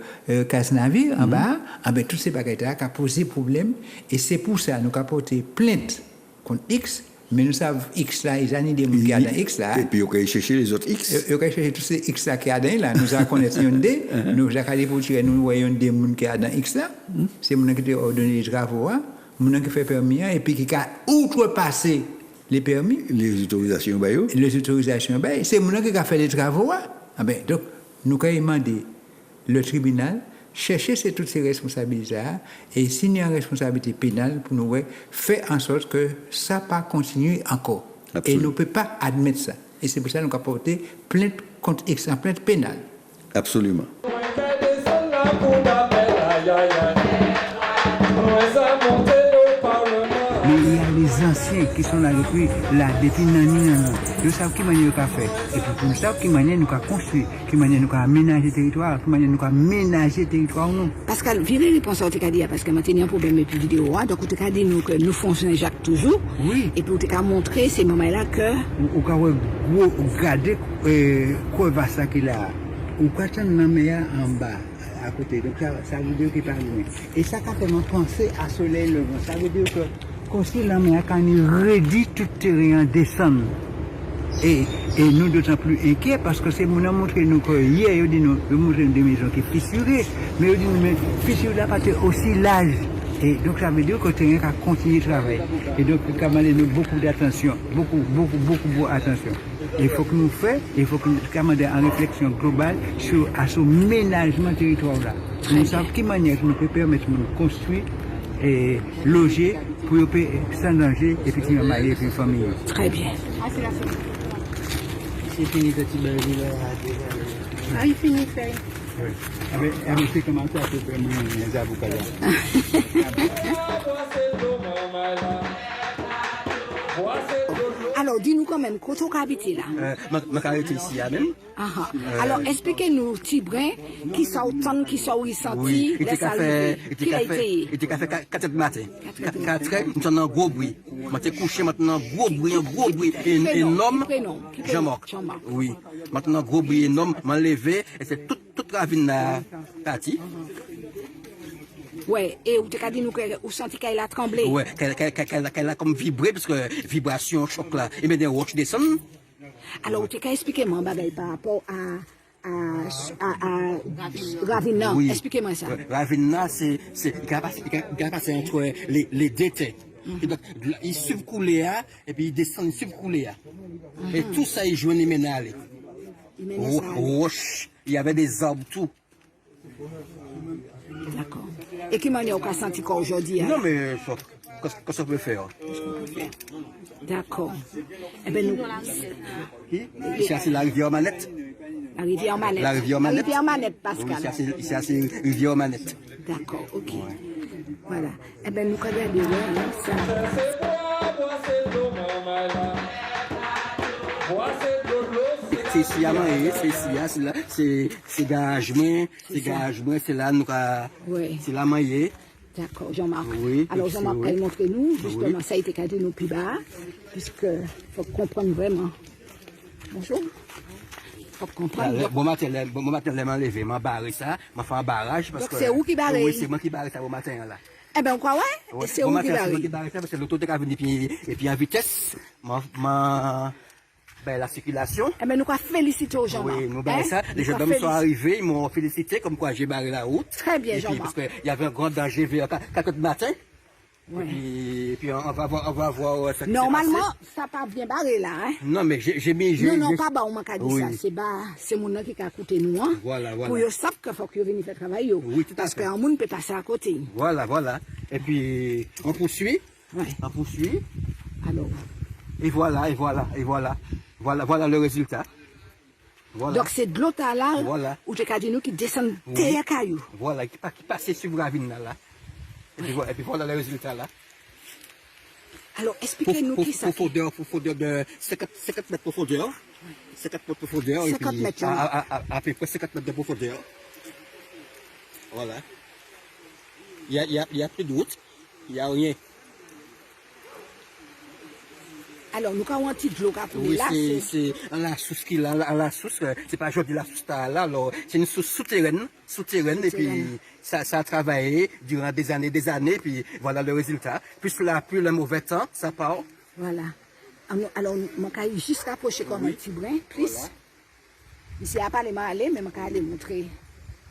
Casse-Navire, en bas. Ah ben, tous ces bagages-là qui ont posé problème. Et c'est pour ça que nous avons porté plainte contre X. Mais nous savons X là, ils ont des gens qui ont dans X là. Et puis, ils ont cherché les autres X. Ils ont cherché tous ces X là qui ont dans là. Nous avons connaissé un D. Nous avons allé pour tirer, nous voyons des gens qui ont dans X là. C'est les gens qui ont ordonné les travaux, les gens qui ont fait permis, et puis qui ont outrepassé les permis. Les autorisations, les autorisations, c'est les gens qui ont fait les travaux. Ah ben, donc, nous avons demandé le tribunal chercher toutes ces responsabilités et signer une responsabilité pénale pour nous faire en sorte que ça ne pas continuer encore. Absolument. Et nous ne pouvons pas admettre ça. Et c'est pour ça que nous avons porté plainte contre X, plainte pénale. Absolument. Mais il y a les anciens qui sont là depuis Nani. Nous savons qui manière nous avons fait. Et puis nous savons qui manière nous avons construit, qui manière nous avons aménagé le territoire, qui manière nous avons aménagé le territoire. Pascal, virez réponse à ce parce que maintenant il y a un problème avec la vidéo. Donc vous avez dit que nous fonctionnons Jacques toujours. Oui. Et puis vous avez montré ces moments-là que... Vous avez regardé quoi va ça qu'il a. Vous avez regardé en bas. À côté, donc ça veut dire qu'il parle loin. Et ça a fait penser à soleil levant. Ça veut dire que quand la mer quand il redit tout le terrain descend. Et nous d'autant plus inquiets parce que c'est mon a montré nous que hier il dit nous montrer des maisons qui fissurées, mais il dit mais fissure là pas aussi large. Et donc ça veut dire que le terrain a continué de travailler. Et donc il faut nous beaucoup d'attention, beaucoup d'attention. Il faut que nous fassions, il faut que nous commandions une réflexion globale sur ce ménagement territoire là. Nous savons de quelle manière nous pouvons permettre de construire et loger pour sans danger et puis marier une famille. Très bien. C'est fini ce petit bail là. Ah, il finit fait. Oui. Avec c'est comment ça peut faire les avocats là. Alors, dis-nous quand même, quand on habite là. Ma caractère ici, même. Alors, expliquez-nous, Tibrin, qui sont autant, qui sont ressentis, oui, il était fait 4 heures du matin. 4 heures, nous sommes en gros bruit. Maintenant, couché, maintenant, gros bruit énorme. Jean-Marc. Oui. Maintenant, gros bruit énorme, m'a levé, et c'est toute la ville partie. Ouais, et vous avez dit nous vous sentez qu'elle a tremblé. Ouais, qu'elle a comme vibré, parce que vibration, choc là, et bien des roches descendent. Alors, vous avez expliqué moi par rapport à Ravina. Oui. Expliquez-moi ça. Ravina, c'est il a passé entre les deux têtes. Il suit couler et puis il descend, il suit couler. Et tout ça, il joue les ménales. Roche, il y avait des arbres, tout. D'accord. Et qui m'en est au cas senti qu'aujourd'hui? Non, mais qu'est-ce qu'on peut faire? D'accord. Eh bien, nous. Ici, c'est la rivière Manette. La rivière Manette. La rivière Manette. La rivière Manette, Pascal. Oui, ici, c'est la rivière Manette. D'accord, ok. Voilà. Eh bien, nous, regardons ça. C'est ici, c'est gagement, c'est là, nous, c'est la maillée. D'accord, Jean-Marc. Oui, alors, Jean-Marc, elle montre-nous, justement, ça a été cadré nous plus bas, puisque faut comprendre vraiment. Bonjour. Faut comprendre. Bon matin, m'a levé, m'a barré ça, m'a fait un barrage. Donc, c'est où qui barre? Oui, c'est moi qui barre ça au matin, là. Eh ben, quoi, ouais? C'est où qui barre? C'est moi qui barre ça, parce que l'auto est venu, et puis en vitesse, la circulation. Eh ben, nous avons félicité aux gens. Oui, nous avons ça. Les jeunes hommes sont arrivés, ils m'ont félicité, comme quoi j'ai barré la route. Très bien, Jean-Marc. Parce qu'il y avait un grand danger vers 4 heures du matin. Ouais. Et puis on va voir ça. Normalement, ça n'a pas bien barré là, hein? Non, mais j'ai mis. Non, pas bah, on m'a dit ça. C'est mon nom qui a coûté nous, hein? Voilà. Pour qu'ils savent qu'il faut qu'ils viennent faire travail. Oui, tout à fait. Parce qu'un monde peut passer à côté. Voilà. Et puis, on poursuit. Ouais. On poursuit. Alors. Et voilà le résultat. Voilà. Donc c'est de l'autre là, voilà. où tu as dit nous qui descendent terre caillou. Voilà, qui passait sur Ravine là. Et puis voilà le résultat là. Alors expliquez-nous qui ça. Profondeur de 50 mètres de profondeur. 50 mètres de profondeur. 50 mètres. À peu près 50 mètres de profondeur. Voilà. Il y a plus de route. Il n'y a rien. Alors, nous avons un petit de l'eau pour oui, là. C'est la source qui là, la source, c'est pas aujourd'hui la source là, alors c'est une source souterraine, et puis ça a travaillé durant des années, puis voilà le résultat. Plus le mauvais temps, ça part. Voilà. Alors, mon cas est juste rapproché comme un petit brin, plus. Voilà. Ici, à pas les aller, mais mon cas aller montrer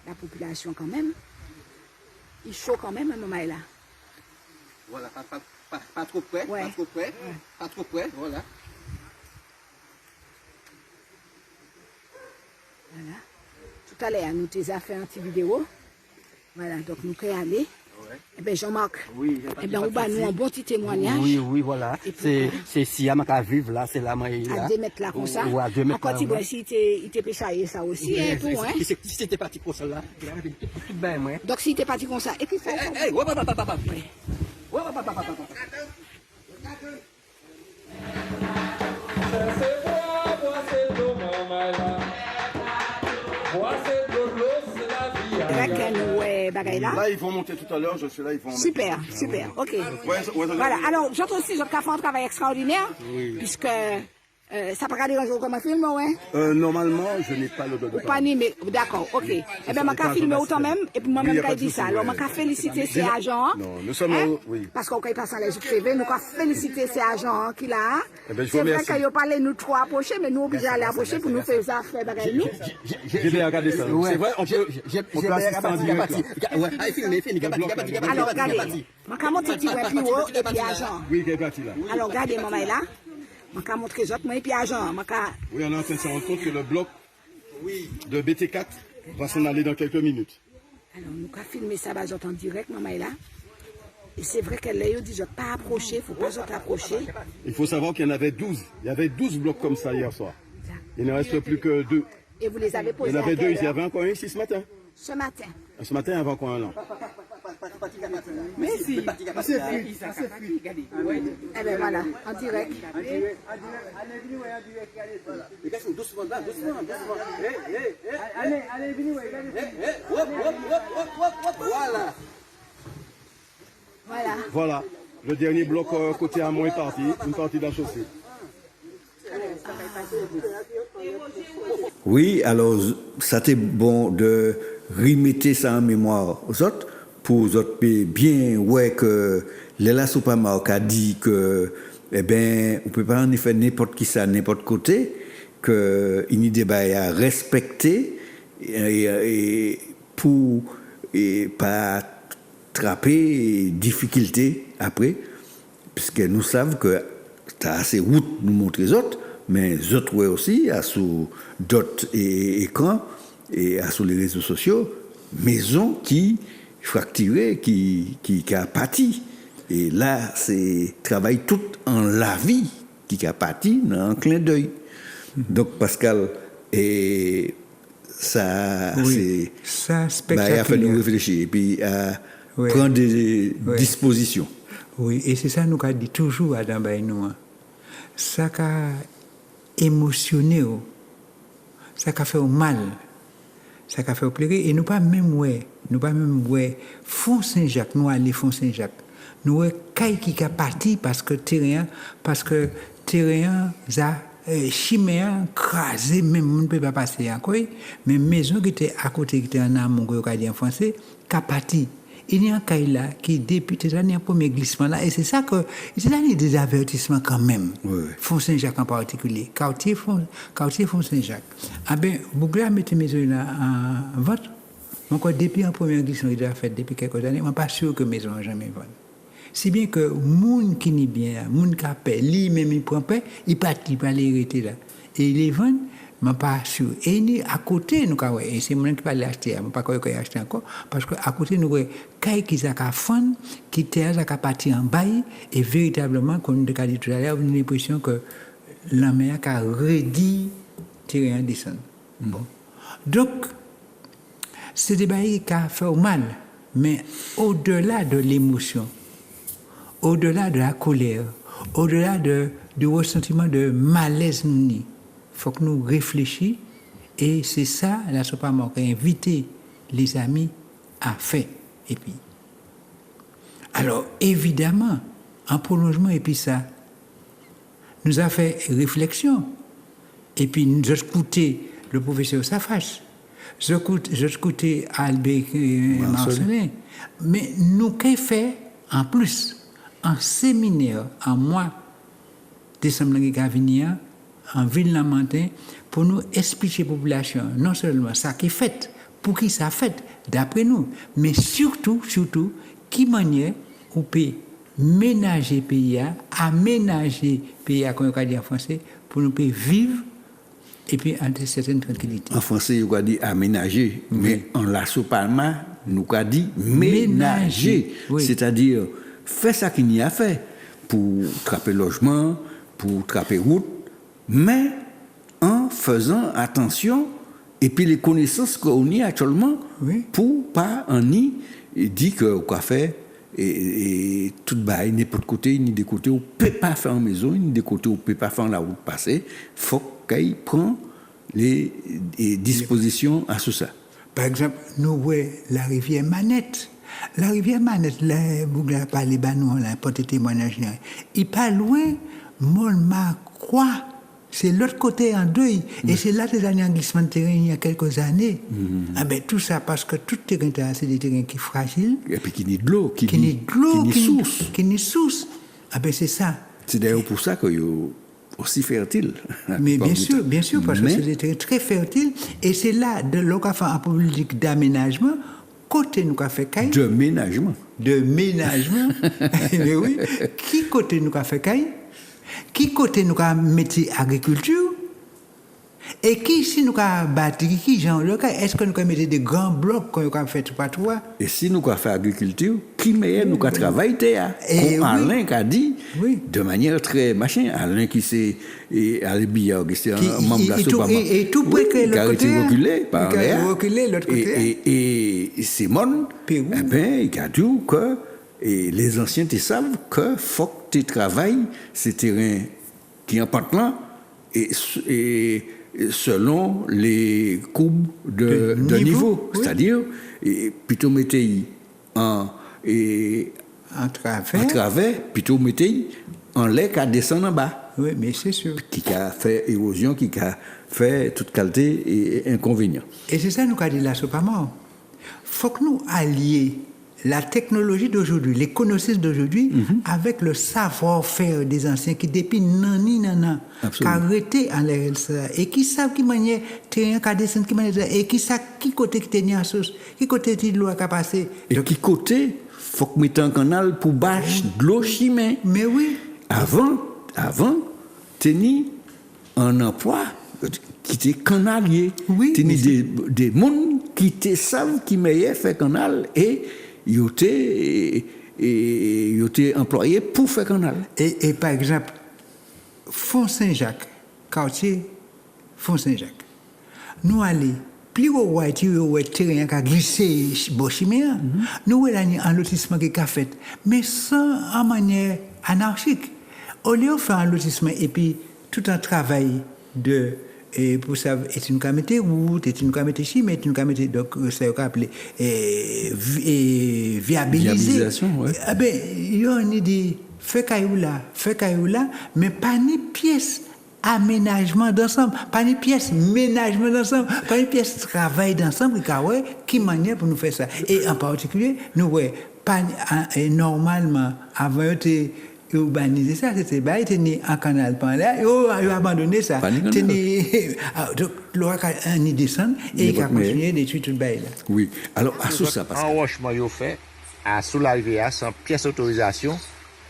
la population quand même. Il chaud quand même, un moment là. Voilà, pas trop près, ouais. Pas trop près, voilà. Voilà. Tout à l'heure, nous t'ai fait un petit vidéo. Voilà, donc nous pouvons aller. Ouais. Eh bien, Jean-Marc, oui, on va nous un bon petit témoignage. Oui, voilà. C'est si à ma vivre là, c'est là, là. À 2 mètres là, comme ça. Ouais, à 2 mètres là. Encore, si il t'est péchaillé ça aussi, oui, hein, tout, hein. Si c'était parti pour ça là, il aurait tout bien, moi. Donc, si il était parti comme ça, et puis ça. Là, ils vont monter tout à l'heure, je suis là, ils vont monter. Super, ok. Voilà, alors, j'entends aussi, votre fait un travail extraordinaire, puisque ça peut regarder un jour comme un film, ouais? Normalement, je n'ai pas le droit de pas mais d'accord, ok. Eh bien, je vais filmer autant même, et puis moi-même, quand je dis ça, alors, je vais féliciter ces agents. Non, nous sommes, oui. Parce qu'on passe à les TV, nous allons féliciter ces agents qui là. C'est vrai qu'ils n'ont pas nous trop approcher, mais nous obligés à aller approcher pour nous faire ça, faire bagarre nous. J'ai bien regardé ça. C'est vrai, on peut assister en direct. Alors, regardez, je vais montrer petit peu plus haut, et puis agent. Oui, qui est parti là. Alors, regardez, maman est là. Je vais montrer les autres, moi, et puis agent. Oui, on est en train de se rendre compte que le bloc de BT4 va s'en aller dans quelques minutes. Alors, nous allons filmer ça en direct, maman est là. Et c'est vrai qu'elle a dit, je ne pas approcher, il ne faut pas approcher. Il faut savoir qu'il y en avait 12. Il y avait 12 blocs comme ça hier soir. Il ne reste plus que 2. Et vous les avez posés? Il y en avait 2, il y avait encore un ici ce matin. Ce matin? Ce matin, il y avait encore un là. Mais si, Eh bien voilà, en direct. Les gars sont doucement là, doucement. Allez, venez, Voilà. Voilà, le dernier bloc côté amont est parti, une partie de la chaussée. Oui, alors, ça c'était bon de remettre ça en mémoire aux autres, pour aux autres bien, ouais, que Léla Supermark a dit que, eh ben, on peut pas en effet n'importe qui ça, n'importe côté, que il y a des bails à respecter, et pour, et pas attraper difficultés après, puisque nous savons que tu as assez route nous montrer les autres, mais les autres ouais aussi, à sous d'autres écrans et à sous les réseaux sociaux, maisons qui fracturées, qui a pâti. Et là, c'est travail tout en la vie qui a pâti dans un clin d'œil. Donc Pascal, et ça, oui, ça spectaculaire. Il a fallu réfléchir et puis prendre des dispositions. Oui, et c'est ça nous a dit toujours à Dambaïnoua. Ça a émotionné, ça a fait mal, ça a fait plaisir. Et nous pas même Font Saint-Jacques, nous allons Font Saint-Jacques. Nous avons qui a parti parce que terrain a chiméen crasé, même on ne peut pas passer encore. Mais maison qui était à côté, qui était en amont, en français, qui a parti. Il y a un cas là qui, depuis ces années, un premier glissement là, et c'est ça que, c'est là des avertissements quand même. Font Saint-Jacques en particulier. Quartier Font Saint-Jacques. Ah ben, Bougla mettez maison là en vote. Donc, depuis un premier glissement qu'il a fait depuis quelques années, je ne suis pas sûr que maison n'a jamais voté. Si bien que, moun qui n'est bien, moun qui a paix, lui-même il prend paix, il partit par l'hériter là. Et il est vendu. Je ne suis pas sûr. Et à côté, nous avons, et c'est moi qui vais l'acheter, je ne sais pas quoi acheter encore, parce qu'à côté, nous avons des qui ont fait, qui ont parti en bail, et véritablement, comme nous avons dit tout à l'heure, on a l'impression que la mer a redit tirer en descente. Bon. Donc, c'est des bails qui ont fait mal, mais au-delà de l'émotion, au-delà de la colère, au-delà du ressentiment de malaise, il faut que nous réfléchissions, et c'est ça, la Supermark a invité les amis à faire. Et puis, alors, évidemment, en prolongement, et puis ça, nous a fait réflexion. Et puis, nous avons écouté le professeur Safache, j'ai écouté Albert Marcelin, mais nous avons fait, en plus, un séminaire en mois décembre qui va venir, en Ville-Lamentin, pour nous expliquer aux populations, non seulement ça qui est fait, pour qui ça fait, d'après nous, mais surtout, qui manière on peut ménager pays, aménager pays, comme on dit en français, pour nous vivre et puis entre certaines tranquillités. En français, on dit aménager, mais en lasso palma, nous a dit ménager. Oui. C'est-à-dire, faire ça qu'il y a fait pour trapper logement, pour trapper route, mais en faisant attention et puis les connaissances qu'on y a actuellement pour pas en y dire que quoi faire et tout bail n'importe côté ni des côtés on peut pas faire en maison ni des côtés on peut pas faire la route passer faut qu'il prend les dispositions à tout ça. Par exemple nous voyons la rivière Manette. La rivière Manette, là, vous parlez de nous, là, pour témoignage, il pas loin, Montmartre. C'est l'autre côté en deuil. Et c'est là que les années en glissement de terrain, il y a quelques années. Ah ben, tout ça parce que tout terrain, c'est des terrains qui sont fragiles. Et puis qui n'est de l'eau, qui n'est source. Ah ben, c'est ça. C'est d'ailleurs pour ça qu'il y a aussi fertile. Mais bien sûr, parce que c'est des terrains très fertiles. Et c'est là, de l'OCAFA en politique d'aménagement, côté nous a fait caille. De ménagement. Mais oui. Qui côté nous a fait caille? Qui côté nous a métier agriculture? Et qui, si nous avons bâti, qui, genre, est-ce que nous avons mis des grands blocs qu'on a fait pas toi? Et si nous avons fait agriculture, qui meilleur nous avons travaillé, comme Alain qui a dit, de manière très machin, Alain qui s'est, Alain Billard, qui c'est un membre de la Sopama, et tout près que l'autre côté, reculé l'autre côté. Et Simone, eh ben, il a dit que les anciens te savent que faut que tu travailles ces terrains qui en partent là, et selon les courbes de niveau. C'est-à-dire, plutôt mettez en travers, plutôt mettez en lait qui descend en bas. Oui, mais c'est sûr. Qui a fait érosion, qui a fait toute qualité et inconvénient. Et c'est ça nous qu'a dit la Sopama. Il faut que nous allions la technologie d'aujourd'hui, les connaissances d'aujourd'hui, avec le savoir-faire des anciens qui depuis nana, qui arrêté en l'air et qui savent qui manière terrain qui descend qui manière et qui savent qui côté qui tenir en sauce, qui côté qui l'eau qui passer. Et qui côté faut que mettre un canal pour bâcher de l'eau chimée. Mais oui. Avant tenir un emploi qui était canalier. Oui. Tenir des monde qui te savent qui meilleur fait canal et ils étaient employés pour faire canal. Et par exemple, Font Saint-Jacques, quartier Font Saint-Jacques, nous allons, plus haut, terrain qui a glissé, Bochimia, nous allons un lotissement qui a fait, mais sans en manière anarchique. Au lieu de faire un lotissement et puis tout un travail de. Et pour ça, est une camété route, est une camété chimie, est une camété, donc ça a appelé viabilisation. Ouais. Ah ben, on dit, fait caillou là, mais pas ni pièce aménagement d'ensemble, pas ni pièce ménagement d'ensemble, pas ni pièce travail d'ensemble, qui manière pour nous faire ça. Et en particulier, nous, pas normalement, avant de urbaniser ça, c'était bah, tenir un canal par là, et abandonné ça. Donc, l'eau a descend et il a continué de tuer tout le bail là. Oui, alors, à sous ça, parce que. Enrochement, il fait, sous la rivière, sans pièce d'autorisation,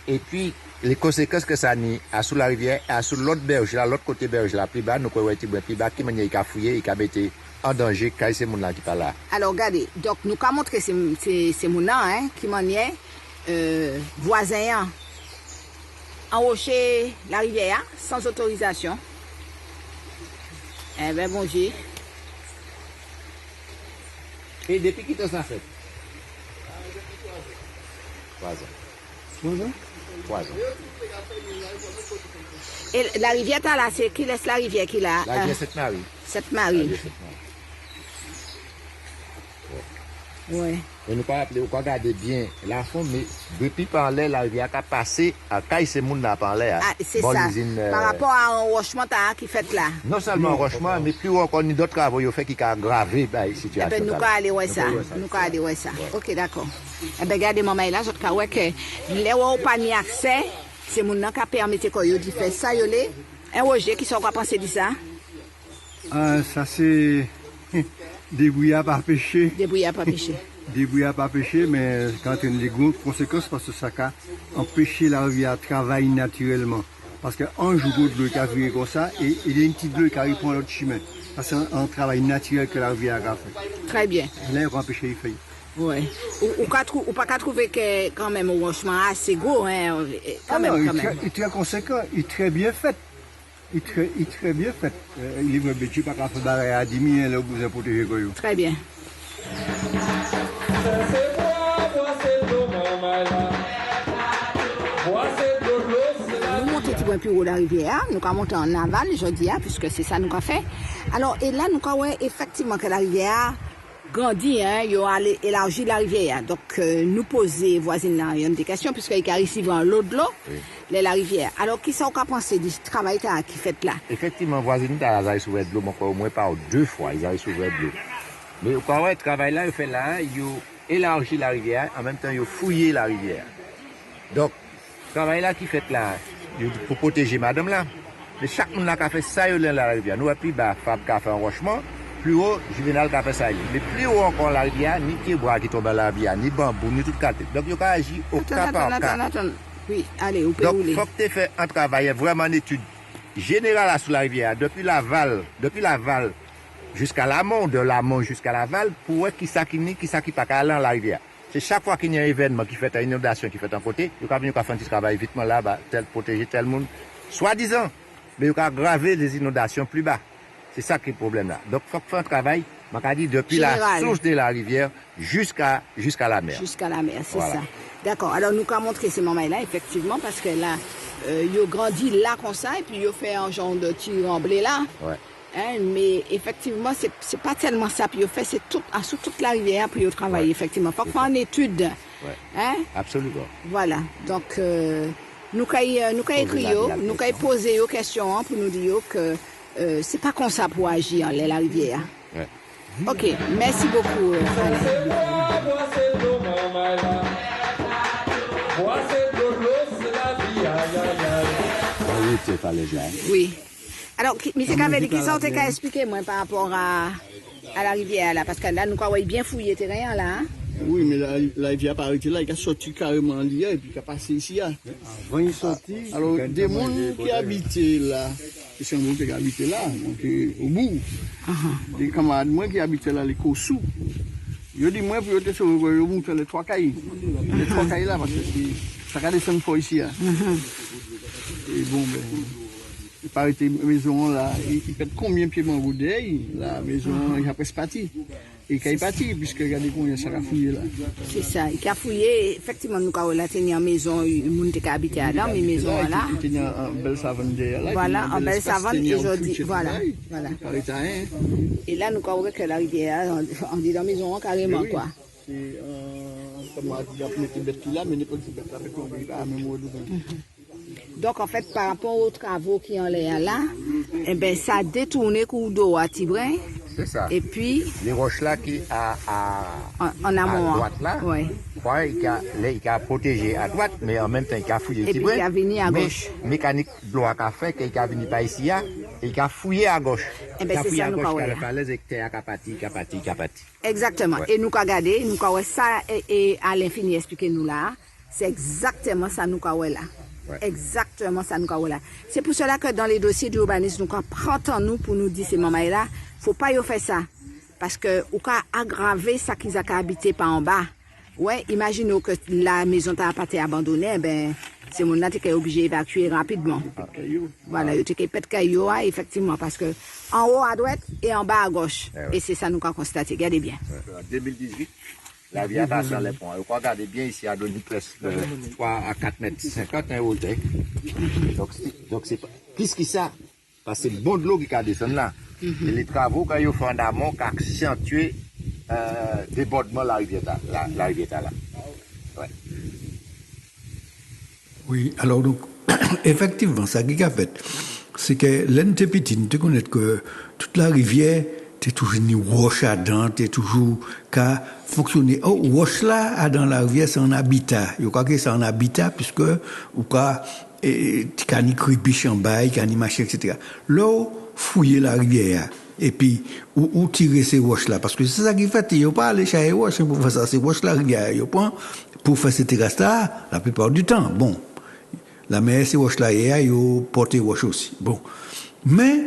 et puis, les conséquences que ça a sous la rivière, sous l'autre berge, là, l'autre côté berge, là, plus bas, nous pouvons être plus bas, qui manière, il a fouillé, il a mis en danger, quand c'est mon là qui parle là. Alors, regardez, donc, nous avons montré ces mon hein, qui manière, voisin, enrocher la rivière sans autorisation. Eh bien, bon Dieu. Et depuis qui t'as ça fait? 3 ans. 3 ans? 3 ans. Et la rivière, là, c'est qui laisse la rivière qui là? La rivière Sainte-Marie. Sainte-Marie. Oui. Et nous pas appeler, on regarder bien la fond, mais depuis par là, la rivière a passé à Caïse Moun par là. Ah, c'est bon, ça. Par rapport à un rochement qui fait là. Non seulement un rochement, mais plus encore ni d'autres travaux qui fait qui a aggravé la situation. Eh bien, nous allons aller voir ça. Nous allons aller voir ça. Ok, d'accord. Eh bien, regardez, maman, là, je crois que les gens pas ni accès, c'est mon nom qui a permis de faire ça. Un Roger qui sont quoi penser de ça? Ça, c'est. Débrouillard par péché. Débrouillard par péché. Débrouillard par péché, mais quand il y a des grandes conséquences, parce que ça a empêché la rivière à travailler naturellement. Parce qu'un jour de l'eau qui a viré comme ça, et il y a une petite eau qui arrive pour l'autre chemin. C'est un travail naturel que la rivière a fait. Très bien. Là, il a empêché les feuilles. Oui. Ou pas trouver que quand même un rochement assez gros, hein, quand même. Il est très conséquent, il est très bien fait. Il est très bien fait. Il est bêtu par contre d'arrêt à 10 000 là vous avez protégé. Très bien. Nous montons un peu plus haut de la rivière, nous avons monté en aval aujourd'hui, puisque c'est ça nous avons fait. Alors, et là, nous avons effectivement que la rivière grandit, hein, il a élargi la rivière. Donc, nous posons voisine là, il y a des questions, puisqu'il a reçu l'eau de l'eau. Oui. La rivière. Alors, qui ça, on a pensé du travail qui fait là? Effectivement, voisine, ils ont sauvé de l'eau, au moins par 2 fois, ils ont sauvé de l'eau. Mais quand le travail là, il fait là, ils ont élargi la rivière, en même temps, ils ont fouillé la rivière. Donc, le travail là qui fait là, pour protéger madame là. Mais chaque monde qui a fait ça, il a la rivière. Nous, plus bas, Fab qui a fait un rochement, plus haut, Juvenal qui a fait ça. Mais plus haut encore la rivière, ni qui bois qui tombe dans la rivière, ni bambou, ni tout quartier. Donc, il a agi au cas par cas. Oui, allez, on peut donc, rouler. il faut que tu fasses un travail, vraiment une étude général sous la rivière, depuis l'aval jusqu'à l'amont, de l'amont jusqu'à l'aval, pour voir qui ça qui pas qu'à aller dans la rivière. C'est chaque fois qu'il y a un événement qui fait une inondation qui fait un côté, il y a venir faire un petit travail vitement là, tel protéger tel monde, soi-disant, mais il y a graver les inondations plus bas. C'est ça qui est le problème là. Donc, il faut faire un travail, on dit, depuis général, la source de la rivière jusqu'à la mer. Jusqu'à la mer, c'est Voilà. ça. D'accord. Alors, nous avons montré ces moments-là, effectivement, parce que là, ils ont grandi là comme ça, et puis ils ont fait un genre de petit remblai là. Ouais. Hein, mais effectivement, c'est pas tellement ça. Puis ils ont fait c'est tout, sur toute la rivière, puis ils ont travaillé, effectivement. Il faut faire une étude. Ouais. Hein? Absolument. Voilà. Donc, nous avons écrit, nous avons posé aux questions pour nous dire que c'est pas comme ça pour agir, la rivière. Ouais. Ok, merci beaucoup. Oui. Alors, M. Caveli, qu'est-ce que tu as expliqué moi par rapport à la rivière là? Parce que là, nous avons bien fouillé le terrain là. Hein? Oui, mais la rivière pas arrêté là, il a sorti carrément l'hier et puis il a passé ici. Hein. Avant il sorti. Alors, des gens qui habitaient là, c'est un monde qui habitait là, donc au bout. Des camarades moi qui habitaient là, les Kossou. Je dis moi pour te sauver, je monte les 3 cailles. Les 3 cailles là, parce que ça a descendu fort ici. Hein. Et bon, ben, il paraît que la maison là, il pète combien de pieds en bouteille, la maison, il a presque parti. Et quand il est parti, puisque regardez combien ça a fouillé là. C'est ça, il a fouillé, effectivement, nous avons tenu en maison, il monde qui habitait là, mais maison là. Il tenait en belle savane derrière là. Voilà, en belle savane, et je dis, voilà. Et là, nous avons que la rivière, on dit dans la maison carrément, quoi. C'est, comme on dit, on mettait bête là, mais n'importe quelle bête là, on ne peut pas même au Donc, en fait, par rapport aux travaux qui ont l'air là, eh ben, ça a détourné cours d'eau à Tibrin. C'est ça. Et puis. Les roches là qui en amont. À droite là. Ouais. Ouais, il a protégé à droite, mais en même temps, il a fouillé. Et puis, il a venu à gauche. Mécanique de l'eau a fait qu'il a venu par ici, et il a fouillé à gauche. Eh ben, c'est ça, nous avons. Exactement. Ouais. Et nous avons regardé, nous avons ça, et à l'infini, expliquez-nous là. C'est exactement ça, nous avons là. Ouais. Exactement ça, nous avons là. C'est pour cela que dans les dossiers d'urbanisme, nous prenons nous pour nous dire ces moments-là, faut pas y faire ça. Parce que, ou qu'à aggraver ça qu'ils ont habité par en bas. Ouais, imaginons que la maison t'a pas été abandonnée, ben, c'est mon là qui est obligé d'évacuer rapidement. Voilà, il y a des cailloux, effectivement, parce que en haut à droite et en bas à gauche. Et c'est ça nous avons constaté. Regardez bien. En 2018, la vie a passé dans les ponts. Regardez bien ici, à donné presque 3 à 4 mètres 50 en hauteur. Donc c'est pas. Qu'est-ce qui ça? Parce que c'est le bon de l'eau qui a descendu là. Et les travaux qu'ils ont fait en amont qui ont accentué débordement de la rivière là. Ouais. Oui, alors donc, effectivement, ça qui a fait, c'est que l'année petite, tu connais que toute la rivière, tu es toujours une roche à dents, tu es toujours qu'à fonctionner. Oh, roche là, dans la rivière, c'est un habitat. Je crois que c'est un habitat, puisque, ou qu'à, tu as ni cribiche en bas, tu as ni machin, etc. Là, fouiller la rivière. Et puis, où tirer ces roches-là? Parce que c'est ça qui fait, il n'y a pas aller chercher les roches pour faire ça. Ces roches-là, rivière, il y a pas pour faire ces terrasses-là, la plupart du temps. Bon. La mer, ces roches-là, il y a porté roches aussi. Bon. Mais,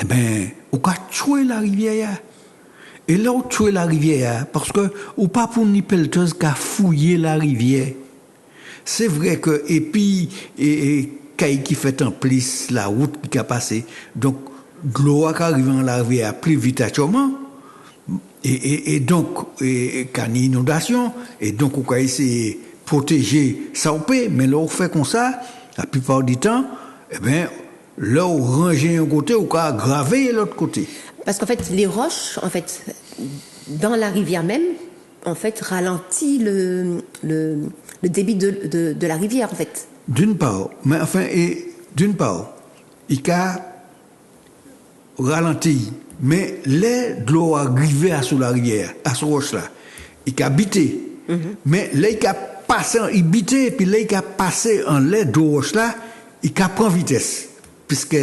eh ben, on va tuer la rivière. Et là, on tue la rivière, parce que, ou pas pour ni pelleteuse qu'à fouiller la rivière. C'est vrai que, et puis, qui fait en plus la route qui a passé. Donc, de l'eau qui arrive dans la rivière plus vite actuellement. Et donc, quand il y a une inondation, et donc, on va essayer de protéger ça au pays, mais là, on fait comme ça, la plupart du temps, eh bien, là, on range un côté, on va graver l'autre côté. Parce qu'en fait, les roches, en fait, dans la rivière même, en fait, ralentit le débit de la rivière, en fait. D'une part, mais enfin, il a ralenti, mais les de l'eau arrivé à sous la rivière, à ce roche-là, il a habité. Mais là, il a passé, il bité, puis là, il a passé en lait de roche-là, il a pris vitesse. Puisque,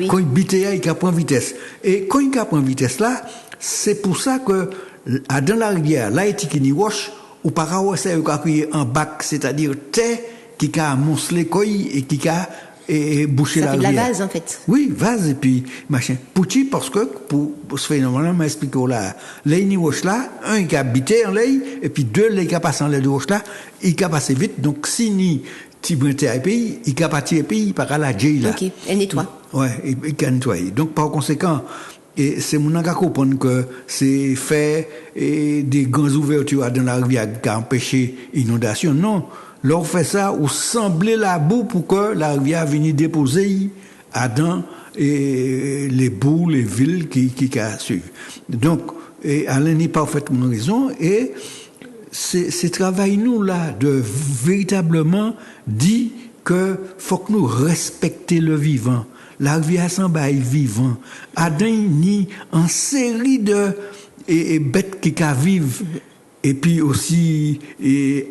quand il bitait, il a pris vitesse. Et quand il a pris vitesse là, c'est pour ça que, dans la rivière, là, il y a roche, ou par rapport à ça, il a créé un bac, c'est-à-dire terre, qui a amoncelé quoi et qui a et boucher Ça la fait de rivière. la vase, en fait. Oui, vase et puis machin. Pouti, parce que pour ce phénomène, m'a expliqué là, les ni roche là, un qui a habité en l'air, et puis deux les qui a passé en l'air de roche là, il qui a passé vite, donc si ni Tibrité à pays, il qui a parti à pays par la jail là. Ok, elle nettoie. Ouais, il qui a nettoyé. Donc par conséquent, et c'est mon qui comprendre que c'est fait et des grandes ouvertures dans la rivière qui a empêché l'inondation. Non, leur fait ça ou sembler la boue pour que la rivière vienne déposer dans les boues, les villes qui a suivi. Donc, Alain a parfaitement raison et c'est travail nous là de véritablement dire que faut que nous respecter le vivant. La rivière s'en bat vivant. Adam ni en série de bêtes qui vivent et puis aussi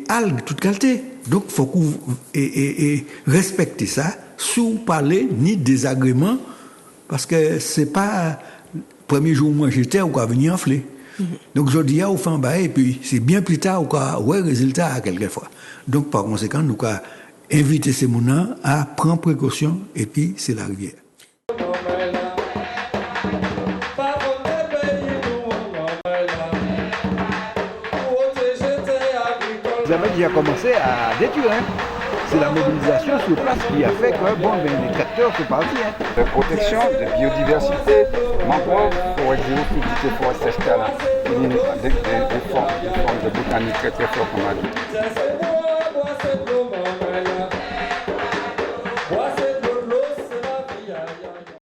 algues toute qualité. Donc faut qu'on respecter ça sous parler ni désagrément parce que c'est pas premier jour où moi j'étais ou quoi venir enfler. Donc je dis au fin bas et puis c'est bien plus tard ou quoi ouais résultat à quelquefois. Donc par conséquent nous quoi inviter ces mounans à prendre précaution et puis c'est la rivière. Vous avez déjà commencé à détruire. Hein. C'est la mobilisation sur place qui a fait que les tracteurs sont partis. Hein. De protection, de biodiversité, mangrove, forêt géophysique, forêt sèche là, des formes de botanique très très fortes comme on a dit.